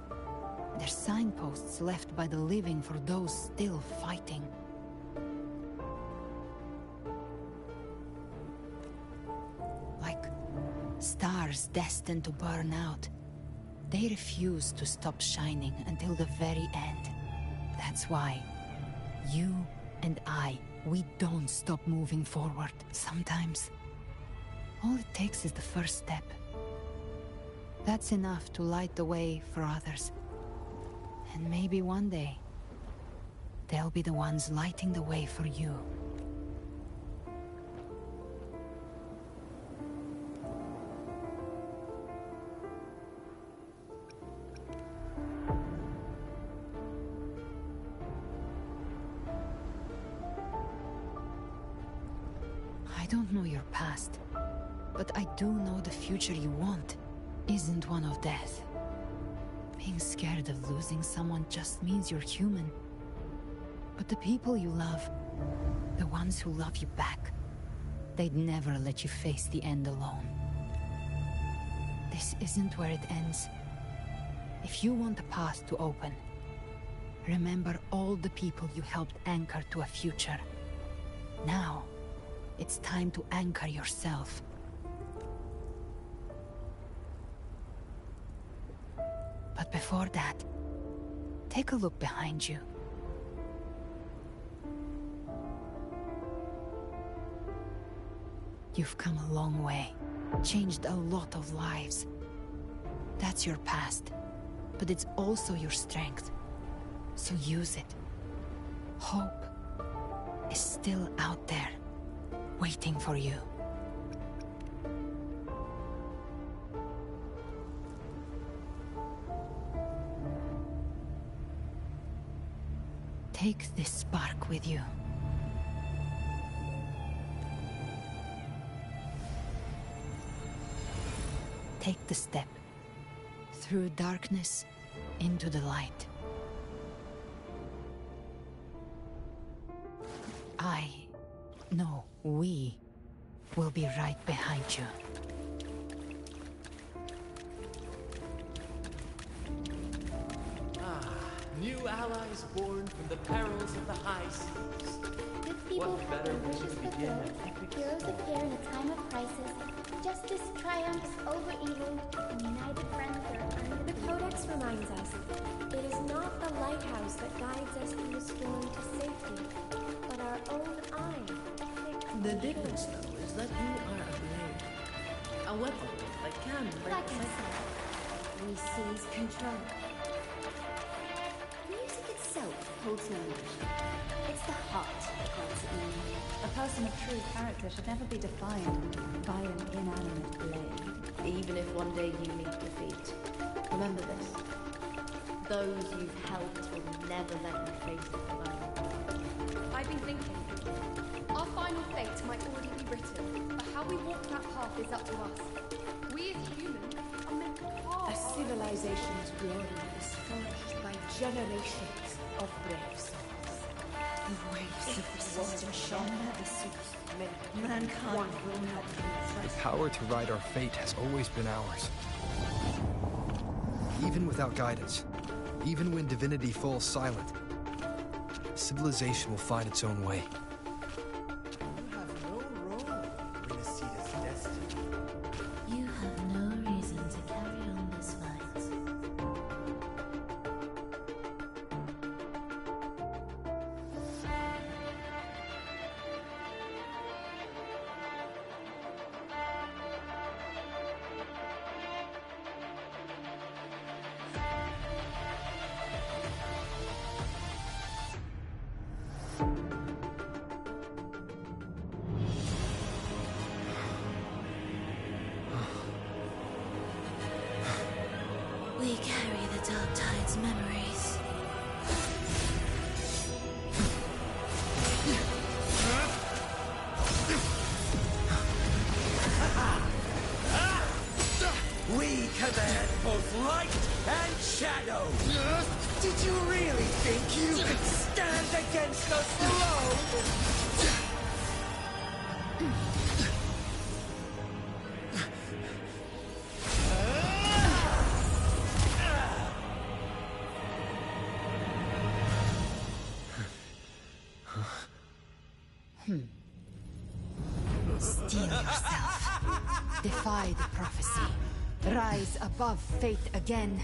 they're signposts left by the living for those still fighting. Like stars destined to burn out. They refuse to stop shining until the very end. That's why you and I, we don't stop moving forward. Sometimes, all it takes is the first step. That's enough to light the way for others. And maybe one day, they'll be the ones lighting the way for you. I don't know your past, but I do know the future you want isn't one of death. Being scared of losing someone just means you're human. But the people you love, the ones who love you back, they'd never let you face the end alone. This isn't where it ends. If you want the path to open, remember all the people you helped anchor to a future. Now, it's time to anchor yourself. But before that, take a look behind you. You've come a long way, changed a lot of lives. That's your past, but it's also your strength. So use it. Hope is still out there, waiting for you. Take this spark with you. Take the step through darkness into the light. We will be right behind you. New allies born from the perils of the high seas. What better way to begin an epic Heroes appear in a time of crisis. Justice triumphs over evil, and united friends are under the Codex reminds us, it is not the lighthouse that guides us through the storm to safety, but our own eye. The difference, though, is that you are a blade. A weapon that can break like I said, we seize control. Music itself holds no emotion. It's the heart that grants it meaning. A person of true character should never be defined by an inanimate blade. Even if one day you meet defeat, remember this. Those you've helped will never let you face it alone. I've been thinking. Our final final fate might already be written, but how we walk that path is up to us. We as humans are meant to carve. A civilization's glory is forged by generations of brave souls. The waves of resistance shall never cease. Mankind will not be The power to write our fate has always been ours. Even without guidance, even when divinity falls silent, civilization will find its own way. You have no role in Nasida's destiny. You have no reason to carry on this fight. We carry the Dark Tide's memories. We command both light and shadow. Did you really think you could stand against us alone? Steel yourself. Defy the prophecy. Rise above fate again.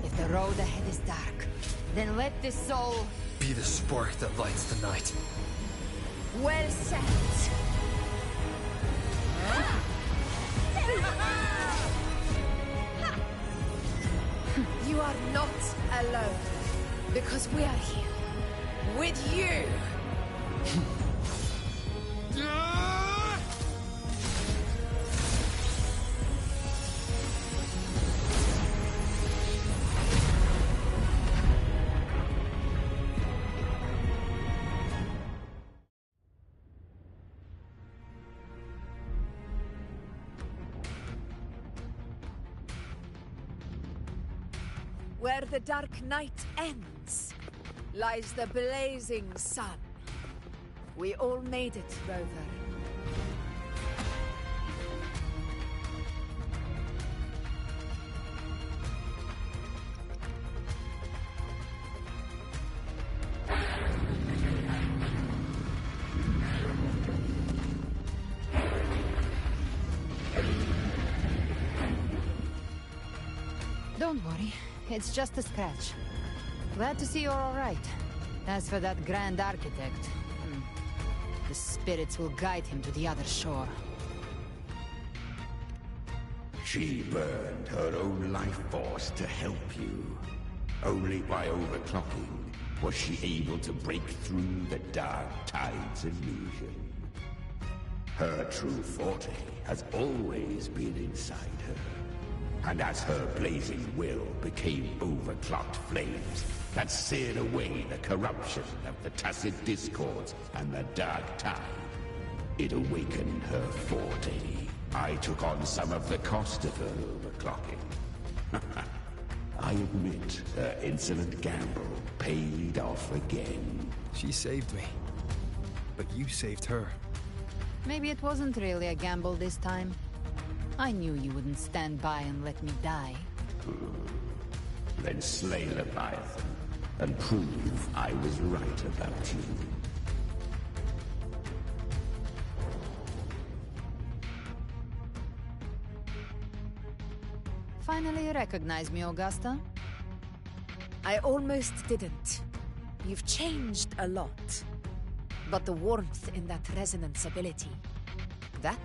If the road ahead is dark, then let this soul Be the spark that lights the night. well set. You are not alone, because we are here, with you! Where the dark night ends, lies the blazing sun. We all made it, Rover. Don't worry, it's just a scratch. Glad to see you're all right. As for that Grand Architect, the spirits will guide him to the other shore. She burned her own life force to help you. Only by overclocking was she able to break through the Dark Tide's illusion. Her true forte has always been inside her. And as her blazing will became overclocked flames that seared away the corruption of the Tacit Discords and the Dark Tide, it awakened her forte. I took on some of the cost of her overclocking. I admit her insolent gamble paid off again. She saved me, but you saved her. Maybe it wasn't really a gamble this time. I knew you wouldn't stand by and let me die. Then slay Leviathan and prove I was right about you. Finally recognize me, Augusta? I almost didn't. You've changed a lot. But the warmth in that resonance ability, that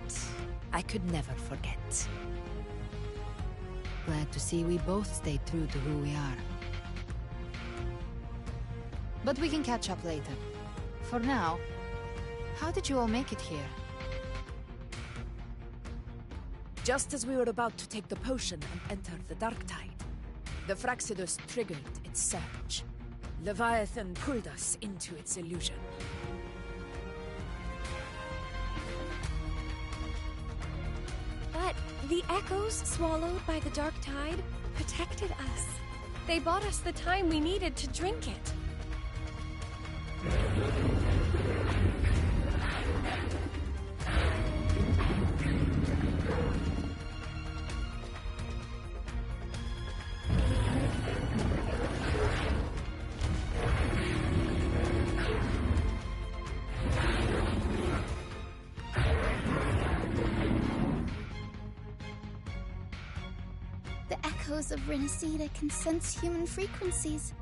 I could never forget. Glad to see we both stayed true to who we are. But we can catch up later. For now, how did you all make it here? Just as we were about to take the potion and enter the Dark Tide, the Fraxidus triggered its surge. Leviathan pulled us into its illusion. The echoes swallowed by the dark tide protected us. They bought us the time we needed to drink it. The echoes of Renacida can sense human frequencies.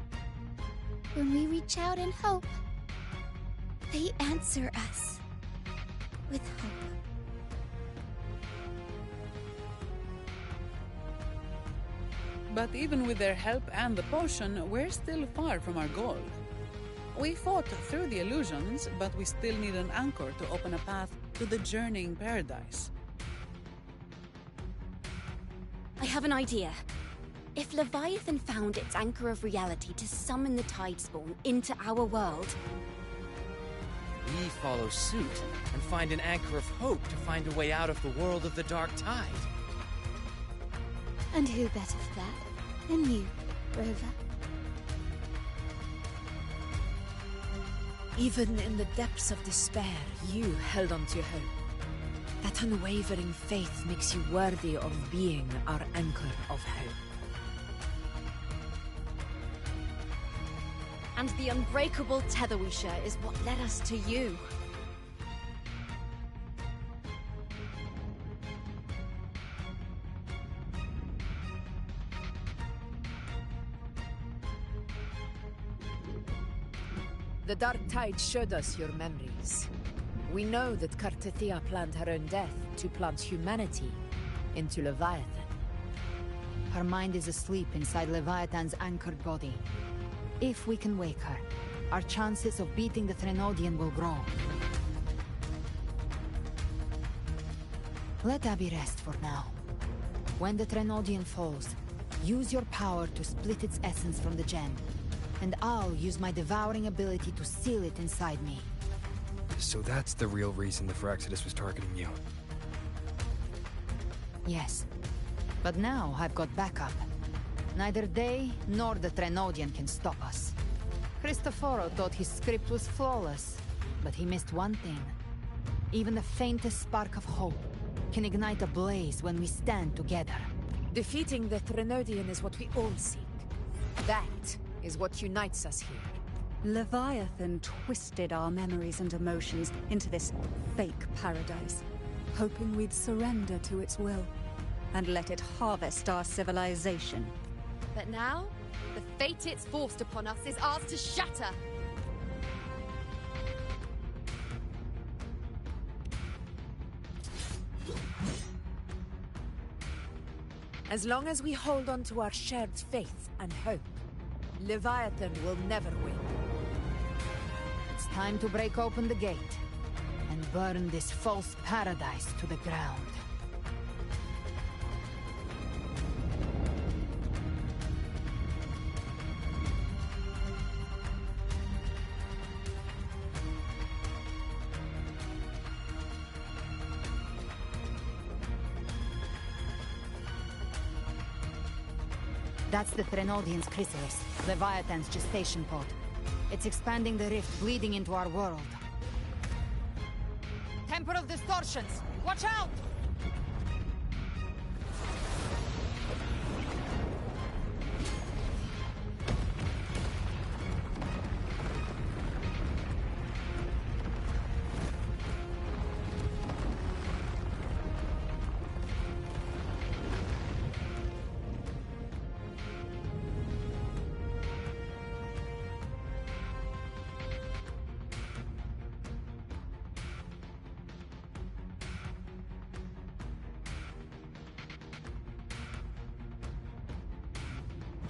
When we reach out in hope, they answer us with hope. But even with their help and the potion, we're still far from our goal. We fought through the illusions, but we still need an anchor to open a path to the journeying paradise. I have an idea. If Leviathan found its anchor of reality to summon the Tidespawn into our world, We follow suit and find an anchor of hope to find a way out of the world of the dark tide. And who better for that than you, Rover? Even in the depths of despair, you held on to hope. That unwavering faith makes you worthy of being our anchor of hope. And the unbreakable tether we share is what led us to you. The dark tide showed us your memories. We know that Kartathea planned her own death to plant humanity into Leviathan. Her mind is asleep inside Leviathan's anchored body. If we can wake her, our chances of beating the Threnodian will grow. Let Abby rest for now. When the Threnodian falls, use your power to split its essence from the gem, and I'll use my devouring ability to seal it inside me. So that's the real reason the Phyrexidus was targeting you. Yes, but now I've got backup. Neither they nor the Threnodian can stop us. Cristoforo thought his script was flawless, but he missed one thing. Even the faintest spark of hope can ignite a blaze when we stand together. Defeating the Threnodian is what we all seek. That is what unites us here. Leviathan twisted our memories and emotions into this fake paradise, hoping we'd surrender to its will and let it harvest our civilization. But now, the fate it's forced upon us is ours to shatter. As long as we hold on to our shared faith and hope, Leviathan will never win. It's time to break open the gate and burn this false paradise to the ground. That's the Threnodian's chrysalis, Leviathan's gestation pod. It's expanding the rift, bleeding into our world. Temper of distortions! Watch out!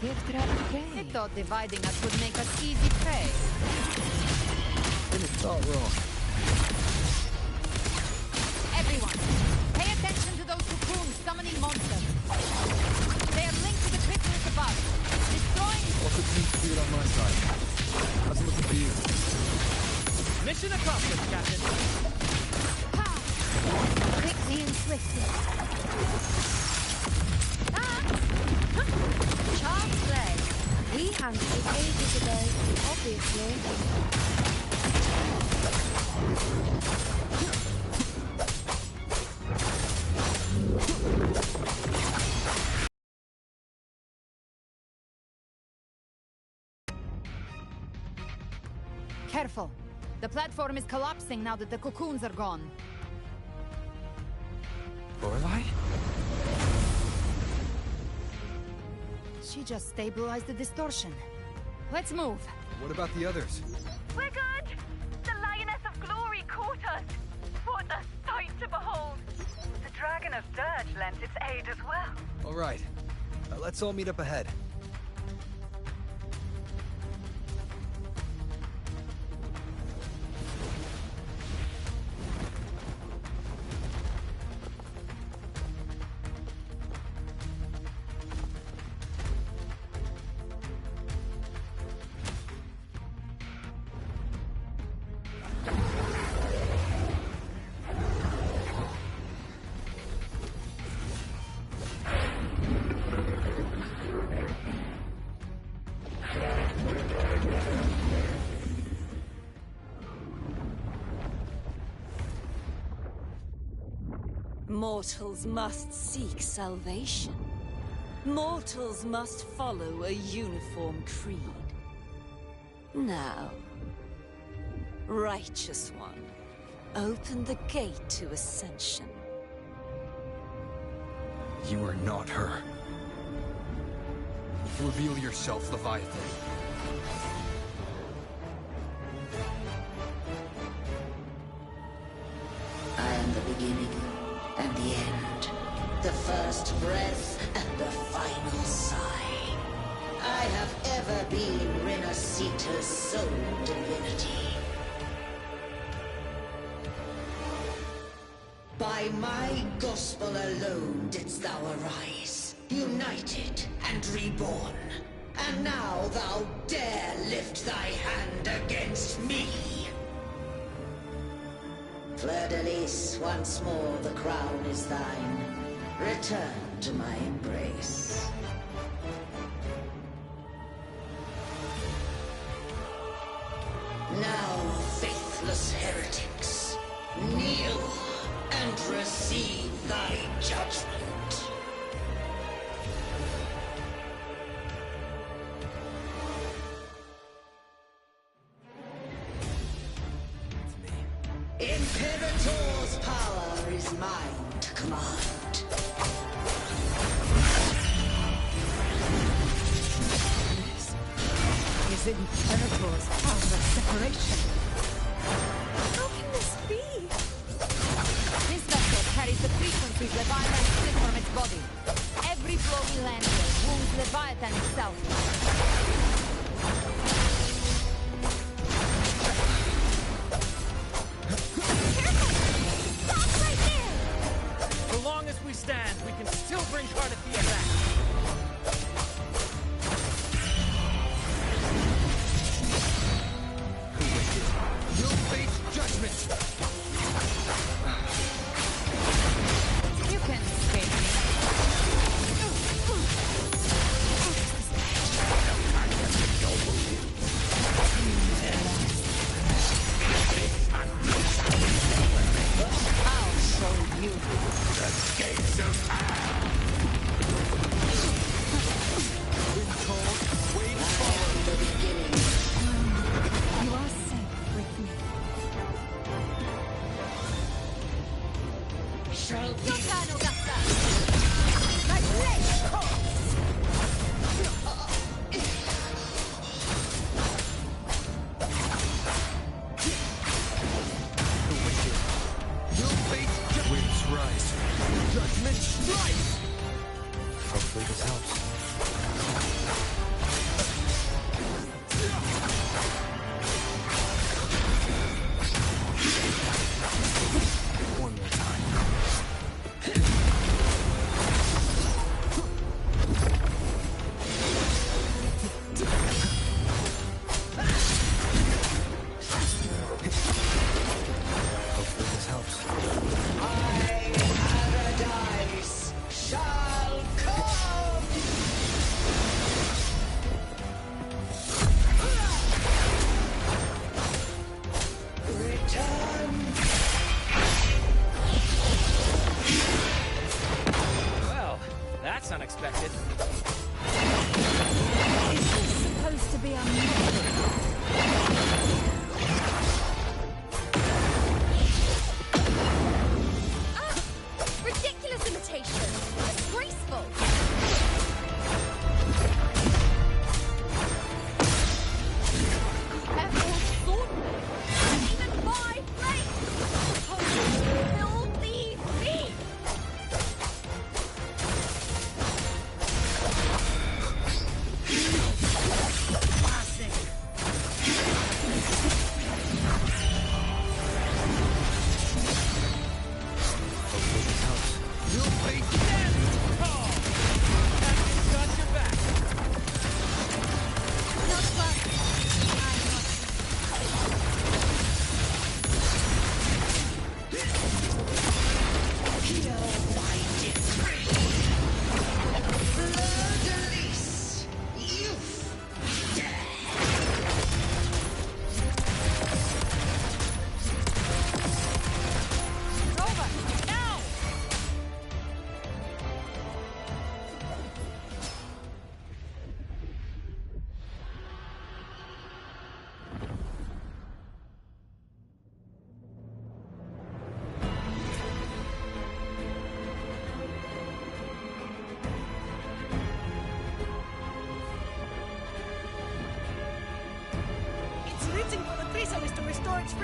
Gift wrap prey. I thought dividing us would make us easy prey. Didn't start wrong. Everyone, pay attention to those cocoons summoning monsters. They are linked to the chrysalis above. Destroying... What's it mean to do it on my side? How's it looking for you? Mission accomplished, Captain. Ha! Seeing swiftly. Child's play. We handled it ages ago, obviously. Careful. The platform is collapsing now that the cocoons are gone. Lorelei? She just stabilized the distortion. Let's move. What about the others? We're good! The Lioness of Glory caught us! What a sight to behold! The Dragon of Dirge lent its aid as well. All right. Let's all meet up ahead. Mortals must seek salvation. Mortals must follow a uniform creed. Now, Righteous One, open the gate to ascension. You are not her. Reveal yourself, Leviathan. I am the beginning and the end. The first breath and the final sigh. I have ever been Renacita's sole divinity. By my gospel alone didst thou arise, united and reborn. And now thou dare lift thy hand against me. Fleur-de-Lis, once more the crown is thine. Return to my embrace. Now, faithless heretics, kneel and receive thy judgment. Imperator's power is mine to command. Is Imperator's power of separation? How can this be? This vessel carries the frequencies Leviathan split from its body. Every blow we land here wounds Leviathan itself. So long as we stand, we can still bring Cardathia back. You'll face judgment! You can escape me. I'll show you. The gates of hell! Wind cold, wait forward. The beginning. You are safe with me. Shall be Giocano, Gasta! My flesh calls! The wicked. You'll face winds rise. Judgment strikes! Hopefully this helps. One more time. Hopefully this helps. I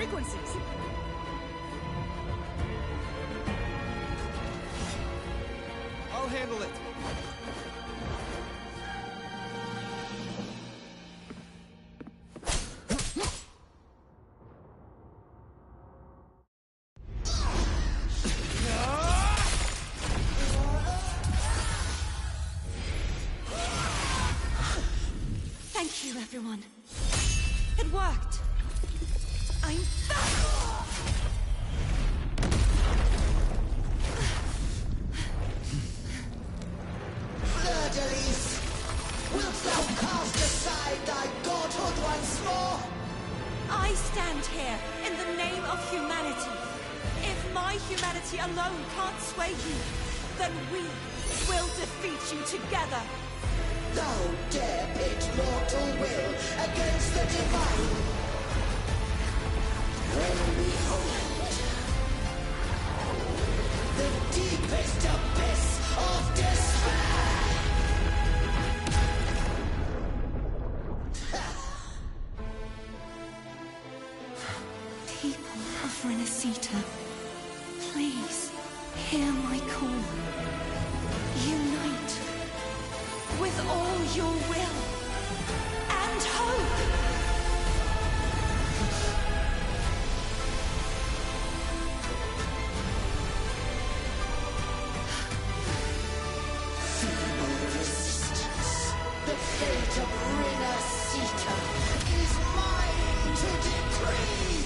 frequencies! I'll handle it. Thank you, everyone. It worked. I'm back! Fleur-de-lis, wilt thou cast aside thy godhood once more? I stand here in the name of humanity. If my humanity alone can't sway you, then we will defeat you together. Thou dare pit mortal will against the divine. When we hold the deepest abyss of despair. People of Renacita, please hear my call. Unite with all your will and hope. Feeble resistance. The fate of Renacita is mine to decree.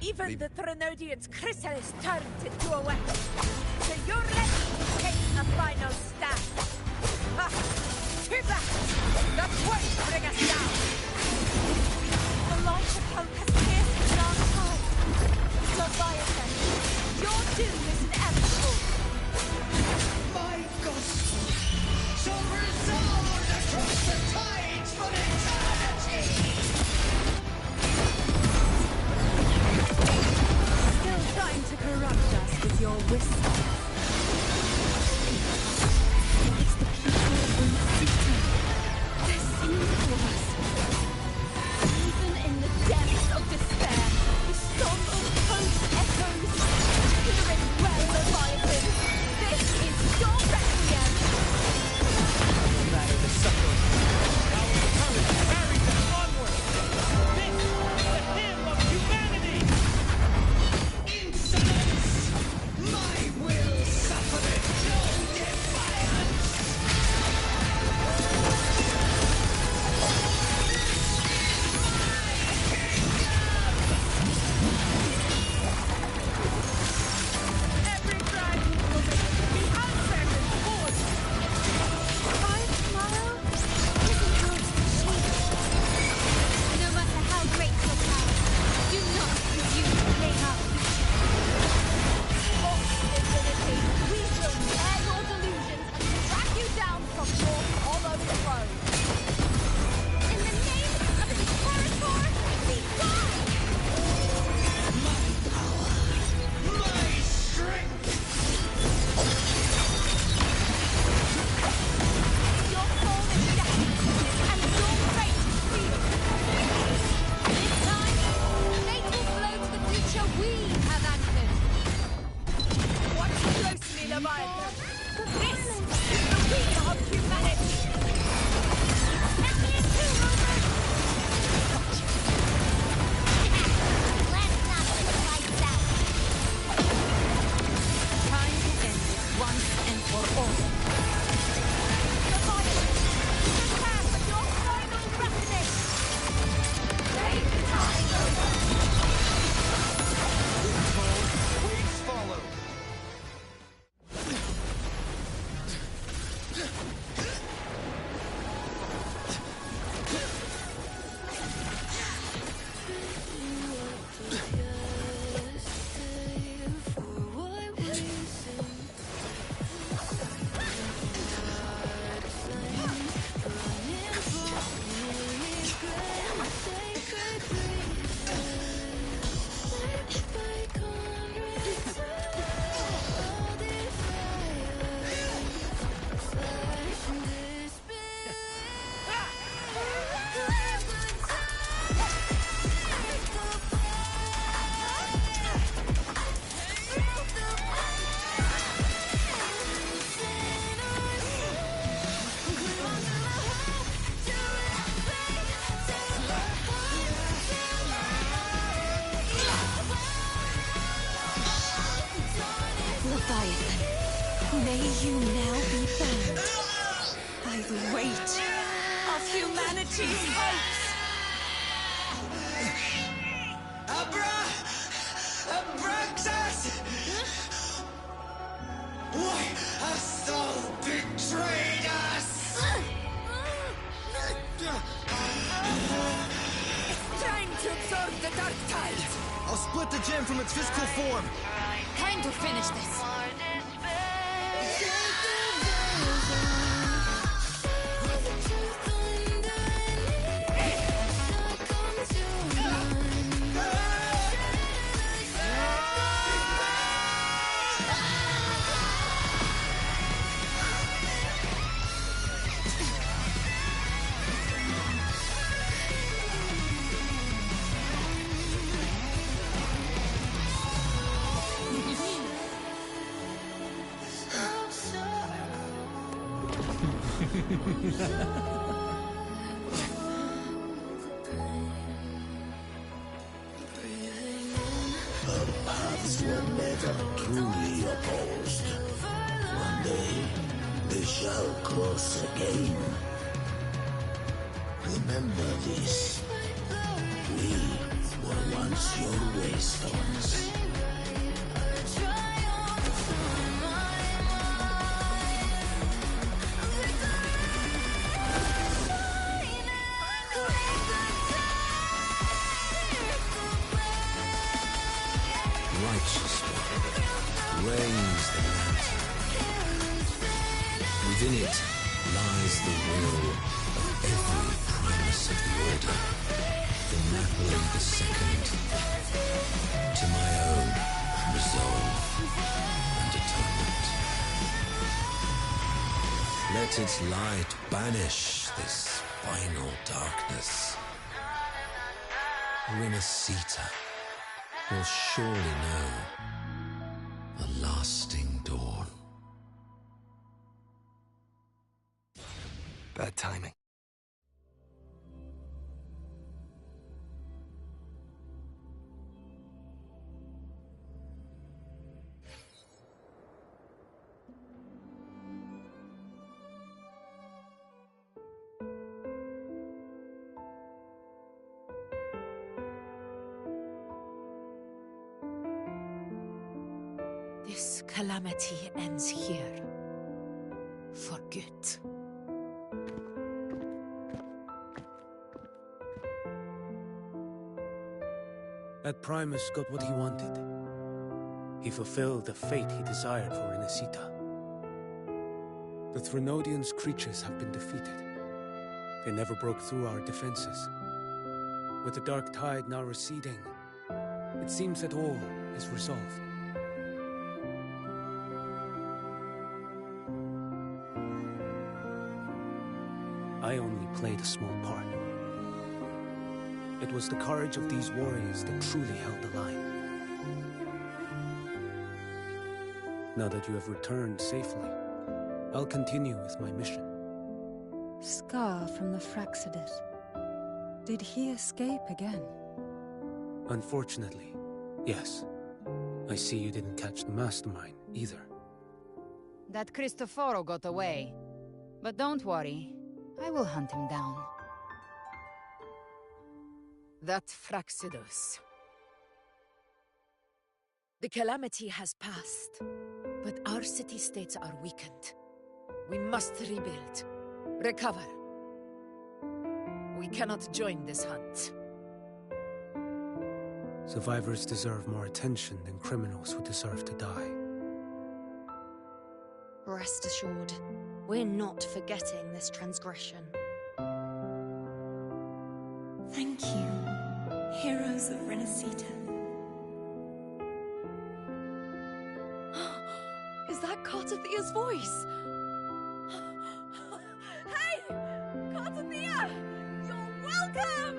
Even the Threnodian's chrysalis turned into a weapon. So you're ready to take a final stand. Ha! To that! That won't bring us down! The light of hope has pierced the dark side. Leviathan, your doom is inevitable. My gospel shall resound across the tides for eternity! Still trying to corrupt us with your whispers. It's the people of Renacita. They're singing to us. May you now be burned by the weight of humanity's hopes. Abraxas! Why has Sol betrayed us? It's trying to absorb the dark tide. I'll split the gem from its physical form. Time to finish this. Our paths were never truly opposed. One day, they shall cross again. Remember this. We were once your waystones. Righteous one reigns the land. Within it lies the will of every primus of the Order, from Napoli II to my own resolve and atonement. Let its light banish this final darkness. Renacita will surely know a lasting dawn. Bad timing. This calamity ends here. For good. That Primus got what he wanted. He fulfilled the fate he desired for Renacita. The Threnodians' creatures have been defeated. They never broke through our defenses. With the dark tide now receding, it seems that all is resolved. I only played a small part. It was the courage of these warriors that truly held the line. Now that you have returned safely, I'll continue with my mission. Scar from the Fraxidus. Did he escape again? Unfortunately, yes. I see you didn't catch the mastermind, either. That Cristoforo got away. But don't worry, I will hunt him down. That Fraxidus. The calamity has passed, but our city-states are weakened. We must rebuild, recover. We cannot join this hunt. Survivors deserve more attention than criminals who deserve to die. Rest assured, we're not forgetting this transgression. Thank you, heroes of Renacita. Is that Cartathia's voice? Hey! Cartathia! You're welcome!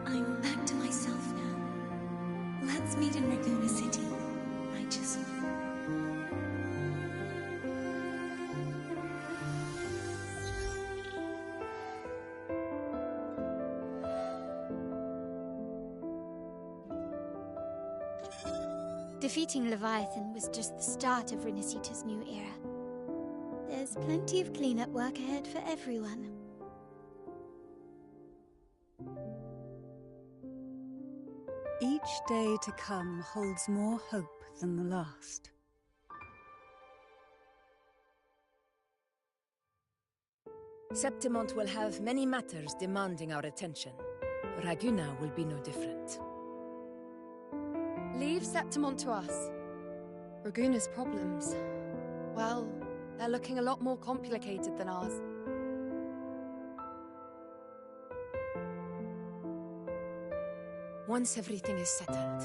I'm back to myself now. Let's meet in Raguna City, righteous one. Defeating Leviathan was just the start of Renacita's new era. There's plenty of cleanup work ahead for everyone. Each day to come holds more hope than the last. Septimont will have many matters demanding our attention. Raguna will be no different. Leave Septimont to us. Raguna's problems, well, they're looking a lot more complicated than ours. Once everything is settled,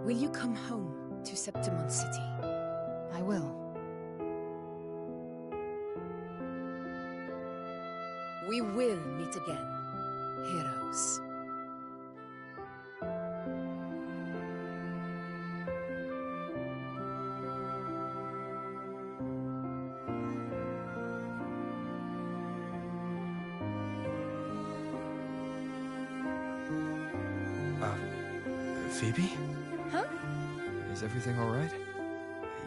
will you come home to Septimont City? I will. We will meet again, heroes. Phoebe? Huh? Is everything alright?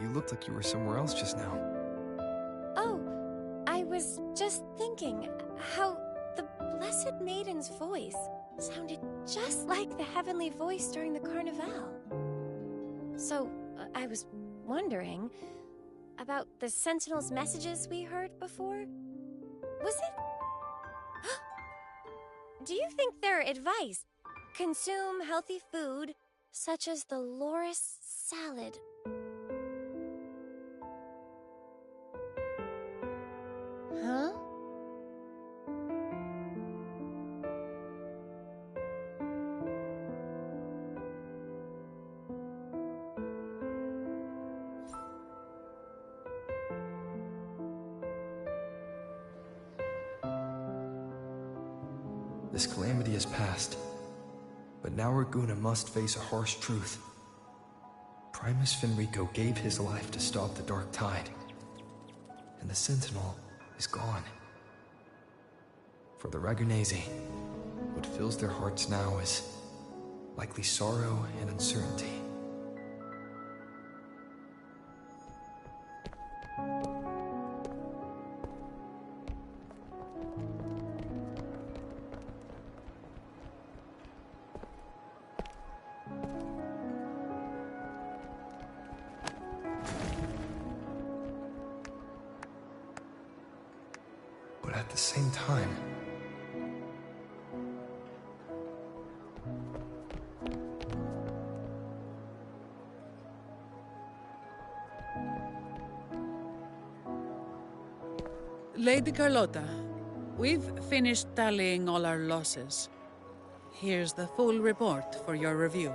You looked like you were somewhere else just now. Oh, I was just thinking how the Blessed Maiden's voice sounded just like the heavenly voice during the Carnival. So, I was wondering about the Sentinel's messages we heard before. Was it... Do you think their advice? Consume healthy food, such as the loris salad. Huh? This calamity has passed. But now Raguna must face a harsh truth. Primus Fenrico gave his life to stop the Dark Tide. And the Sentinel is gone. For the Ragunesi, what fills their hearts now is likely sorrow and uncertainty. But at the same time, Lady Carlotta, we've finished tallying all our losses. Here's the full report for your review.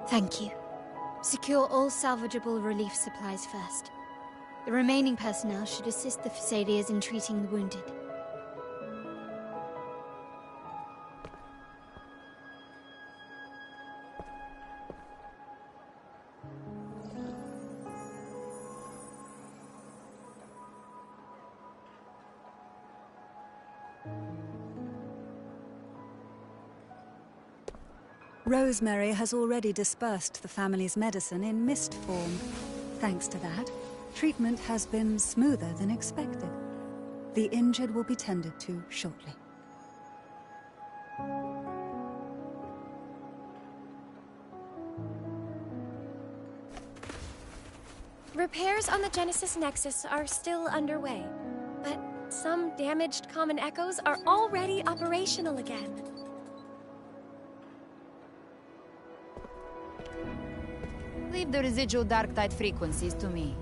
Thank you. Secure all salvageable relief supplies first. The remaining personnel should assist the Phasaelias in treating the wounded. Rosemary has already dispersed the family's medicine in mist form. Thanks to that, treatment has been smoother than expected. The injured will be tended to shortly. Repairs on the Genesis Nexus are still underway, but some damaged common echoes are already operational again. Leave the residual dark tide frequencies to me.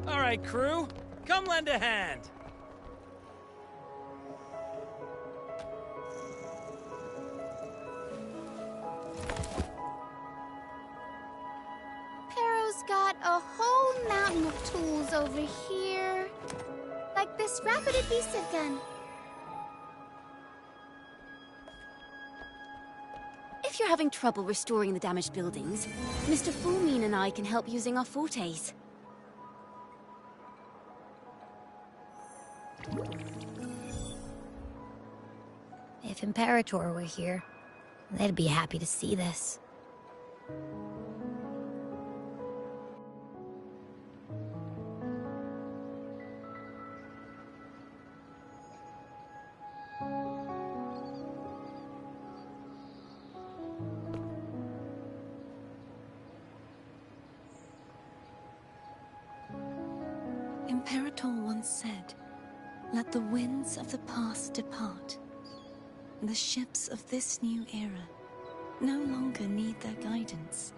All right, crew, come lend a hand. Pero's got a whole mountain of tools over here. Like this rapid adhesive gun. If you're having trouble restoring the damaged buildings, Mr. Fulmine and I can help using our fortes. Imperator were here, they'd be happy to see this. Imperator once said, "Let the winds of the past depart. The ships of this new era no longer need their guidance.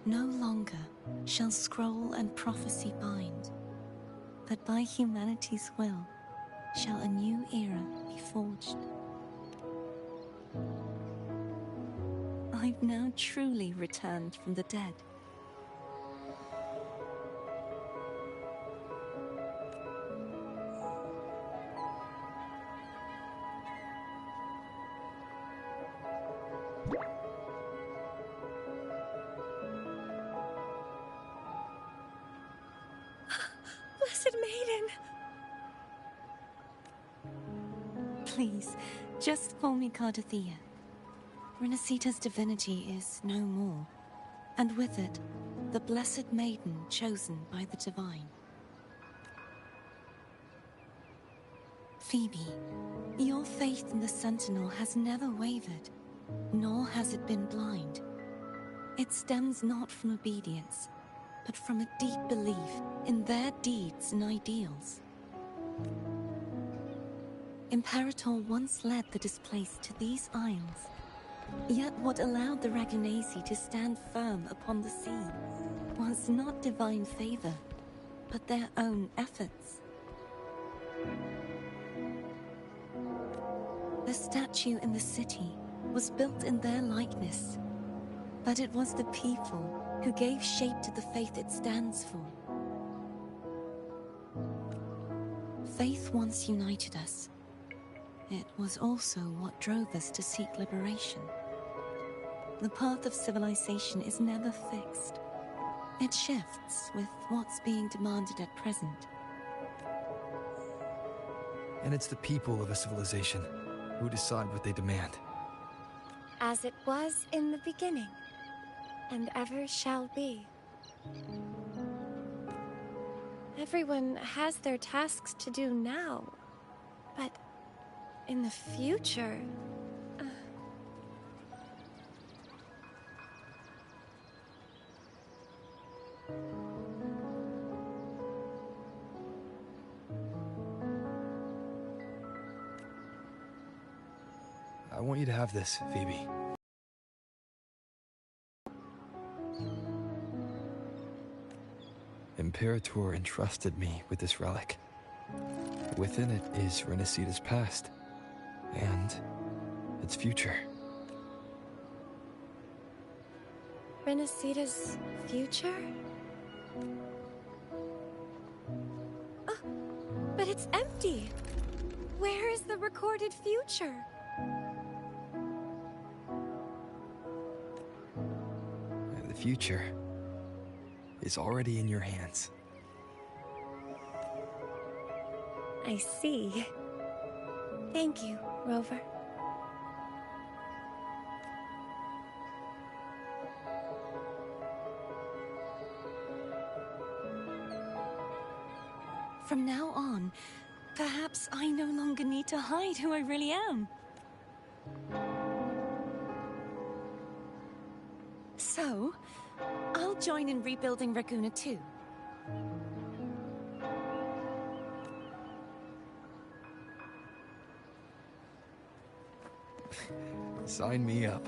No longer shall scroll and prophecy bind, but by humanity's will shall a new era be forged." I've now truly returned from the dead. Blessed Maiden! Please, just call me Cardathea. Renacita's divinity is no more, and with it, the Blessed Maiden chosen by the Divine. Phoebe, your faith in the Sentinel has never wavered, nor has it been blind. It stems not from obedience, but from a deep belief in their deeds and ideals. Imperator once led the displaced to these isles, yet what allowed the Ragunasi to stand firm upon the sea was not divine favor, but their own efforts. The statue in the city was built in their likeness, but it was the people who gave shape to the faith it stands for. Faith once united us. It was also what drove us to seek liberation. The path of civilization is never fixed. It shifts with what's being demanded at present. And it's the people of a civilization who decide what they demand. As it was in the beginning, and ever shall be. Everyone has their tasks to do now, but in the future... I want you to have this, Phoebe. Imperator entrusted me with this relic. Within it is Renacita's past, and its future. Renacita's future? Oh, but it's empty! Where is the recorded future? The future is already in your hands. I see. Thank you, Rover. From now on, perhaps I no longer need to hide who I really am. So, I'll join in rebuilding Raguna too. Sign me up.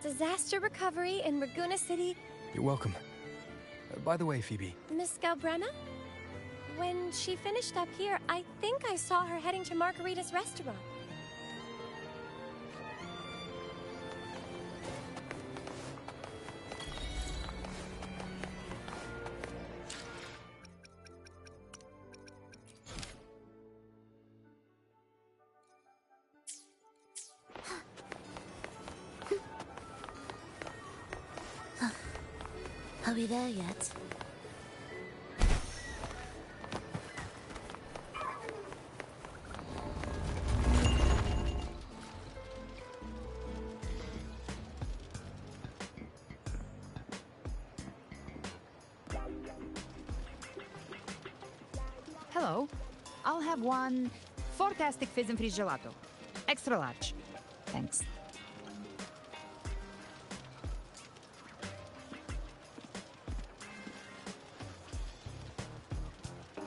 disaster recovery in Raguna City. You're welcome. By the way, Phoebe. Miss Galbrenna? When she finished up here, I think I saw her heading to Margarita's restaurant. Are we there yet? Hello. I'll have one fantastic fizz and freeze gelato. Extra large. Thanks.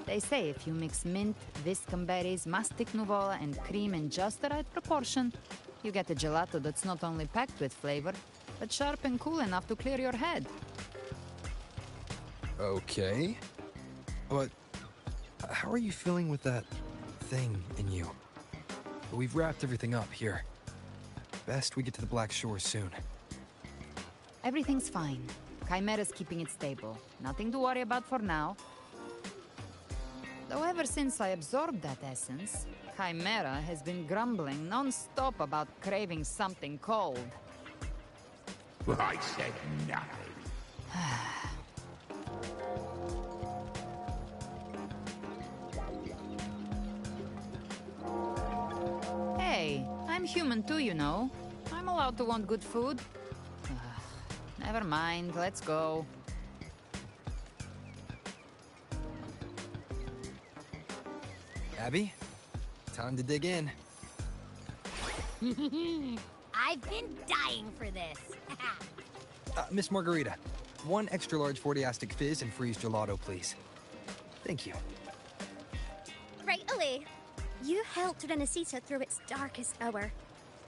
They say if you mix mint, viscum berries, mastic nuvola, and cream in just the right proportion, you get a gelato that's not only packed with flavor, but sharp and cool enough to clear your head. Okay. But how are you feeling with that thing in you? We've wrapped everything up here. Best we get to the Black Shore soon. Everything's fine. Chimera's keeping it stable. Nothing to worry about for now. Though ever since I absorbed that essence, Chimera has been grumbling non-stop about craving something cold. I said nothing. Hey, I'm human too, you know. I'm allowed to want good food. Never mind, let's go. Abby, time to dig in. I've been dying for this. Miss Margarita, one extra large 40-astic fizz and freeze gelato, please. Thank you. Right away. You helped Renesita through its darkest hour.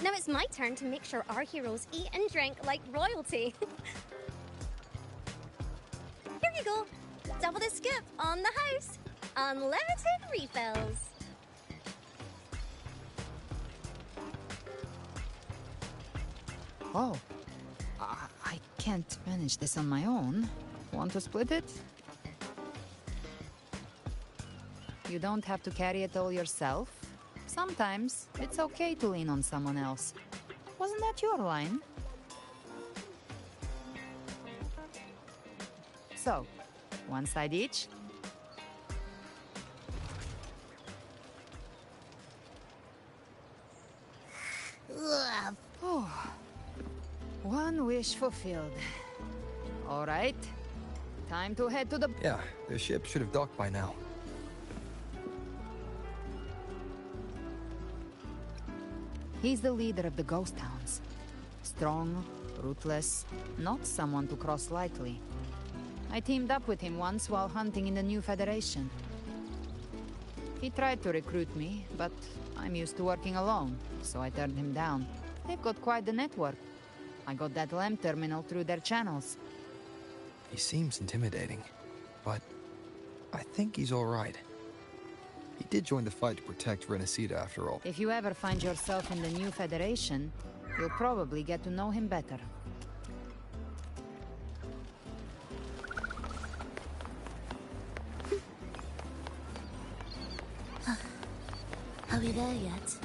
Now it's my turn to make sure our heroes eat and drink like royalty. Here you go. Double the scoop on the house. Unlimited refills. Oh, I can't manage this on my own. Want to split it? You don't have to carry it all yourself. Sometimes it's okay to lean on someone else. Wasn't that your line? So, one side each? Ugh. Oh, one wish fulfilled. All right, time to head to the... Yeah, the ship should have docked by now. He's the leader of the ghost towns. Strong, ruthless, not someone to cross lightly. I teamed up with him once while hunting in the new Federation. He tried to recruit me, but I'm used to working alone, so I turned him down. They've got quite the network. I got that LEM terminal through their channels. He seems intimidating, but I think he's all right. He did join the fight to protect Renesita after all. If you ever find yourself in the new Federation, you'll probably get to know him better. Are we there yet?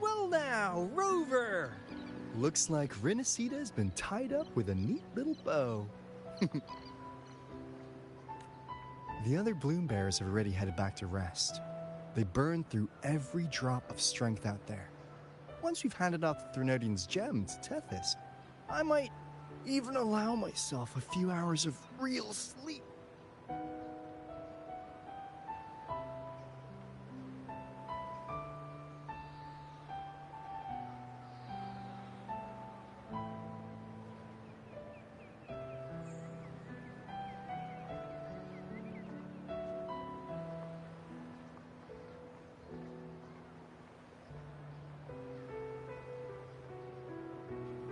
Well now, Rover! Looks like Renesita's been tied up with a neat little bow. The other bloom bearers have already headed back to rest. They burned through every drop of strength out there. once we've handed out the Threnodian's gem to Tethys, I might even allow myself a few hours of real sleep.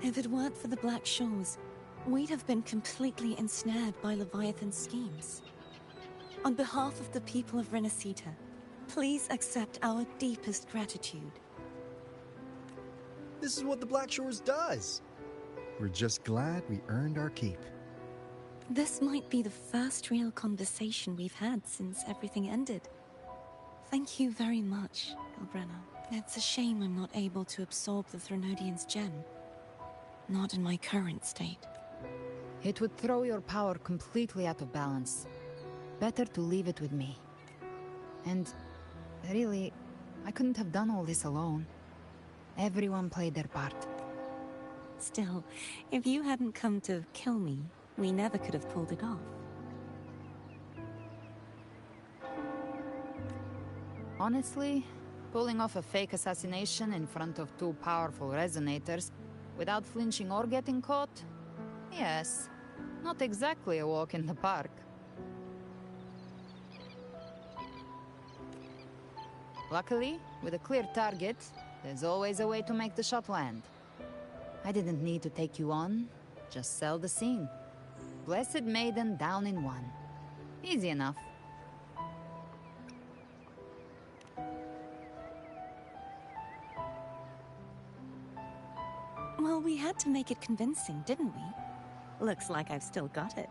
If it weren't for the Black Shores, we'd have been completely ensnared by Leviathan's schemes. On behalf of the people of Renacita, please accept our deepest gratitude. This is what the Black Shores does. We're just glad we earned our keep. This might be the first real conversation we've had since everything ended. Thank you very much, Galbrenna. It's a shame I'm not able to absorb the Threnodian's gem. Not in my current state. It would throw your power completely out of balance. Better to leave it with me. And really, I couldn't have done all this alone. Everyone played their part. Still, if you hadn't come to kill me, we never could have pulled it off. Honestly, pulling off a fake assassination in front of two powerful resonators without flinching or getting caught? Yes. Not exactly a walk in the park. Luckily, with a clear target, there's always a way to make the shot land. I didn't need to take you on, just sell the scene. Blessed Maiden down in one. Easy enough. Well, we had to make it convincing, didn't we? Looks like I've still got it.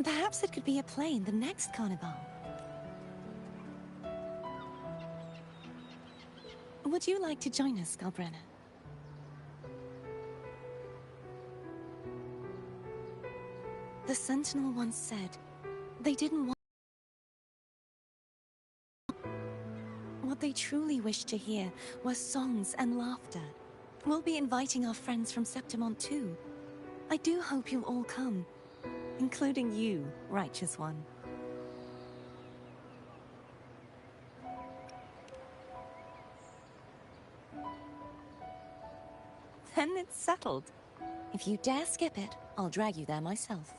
Perhaps it could be a play in the next carnival. Would you like to join us, Galbrenna? The Sentinel once said, they didn't want... What they truly wished to hear were songs and laughter. We'll be inviting our friends from Septimont too. I do hope you'll all come, including you, Righteous One. Then it's settled. If you dare skip it, I'll drag you there myself.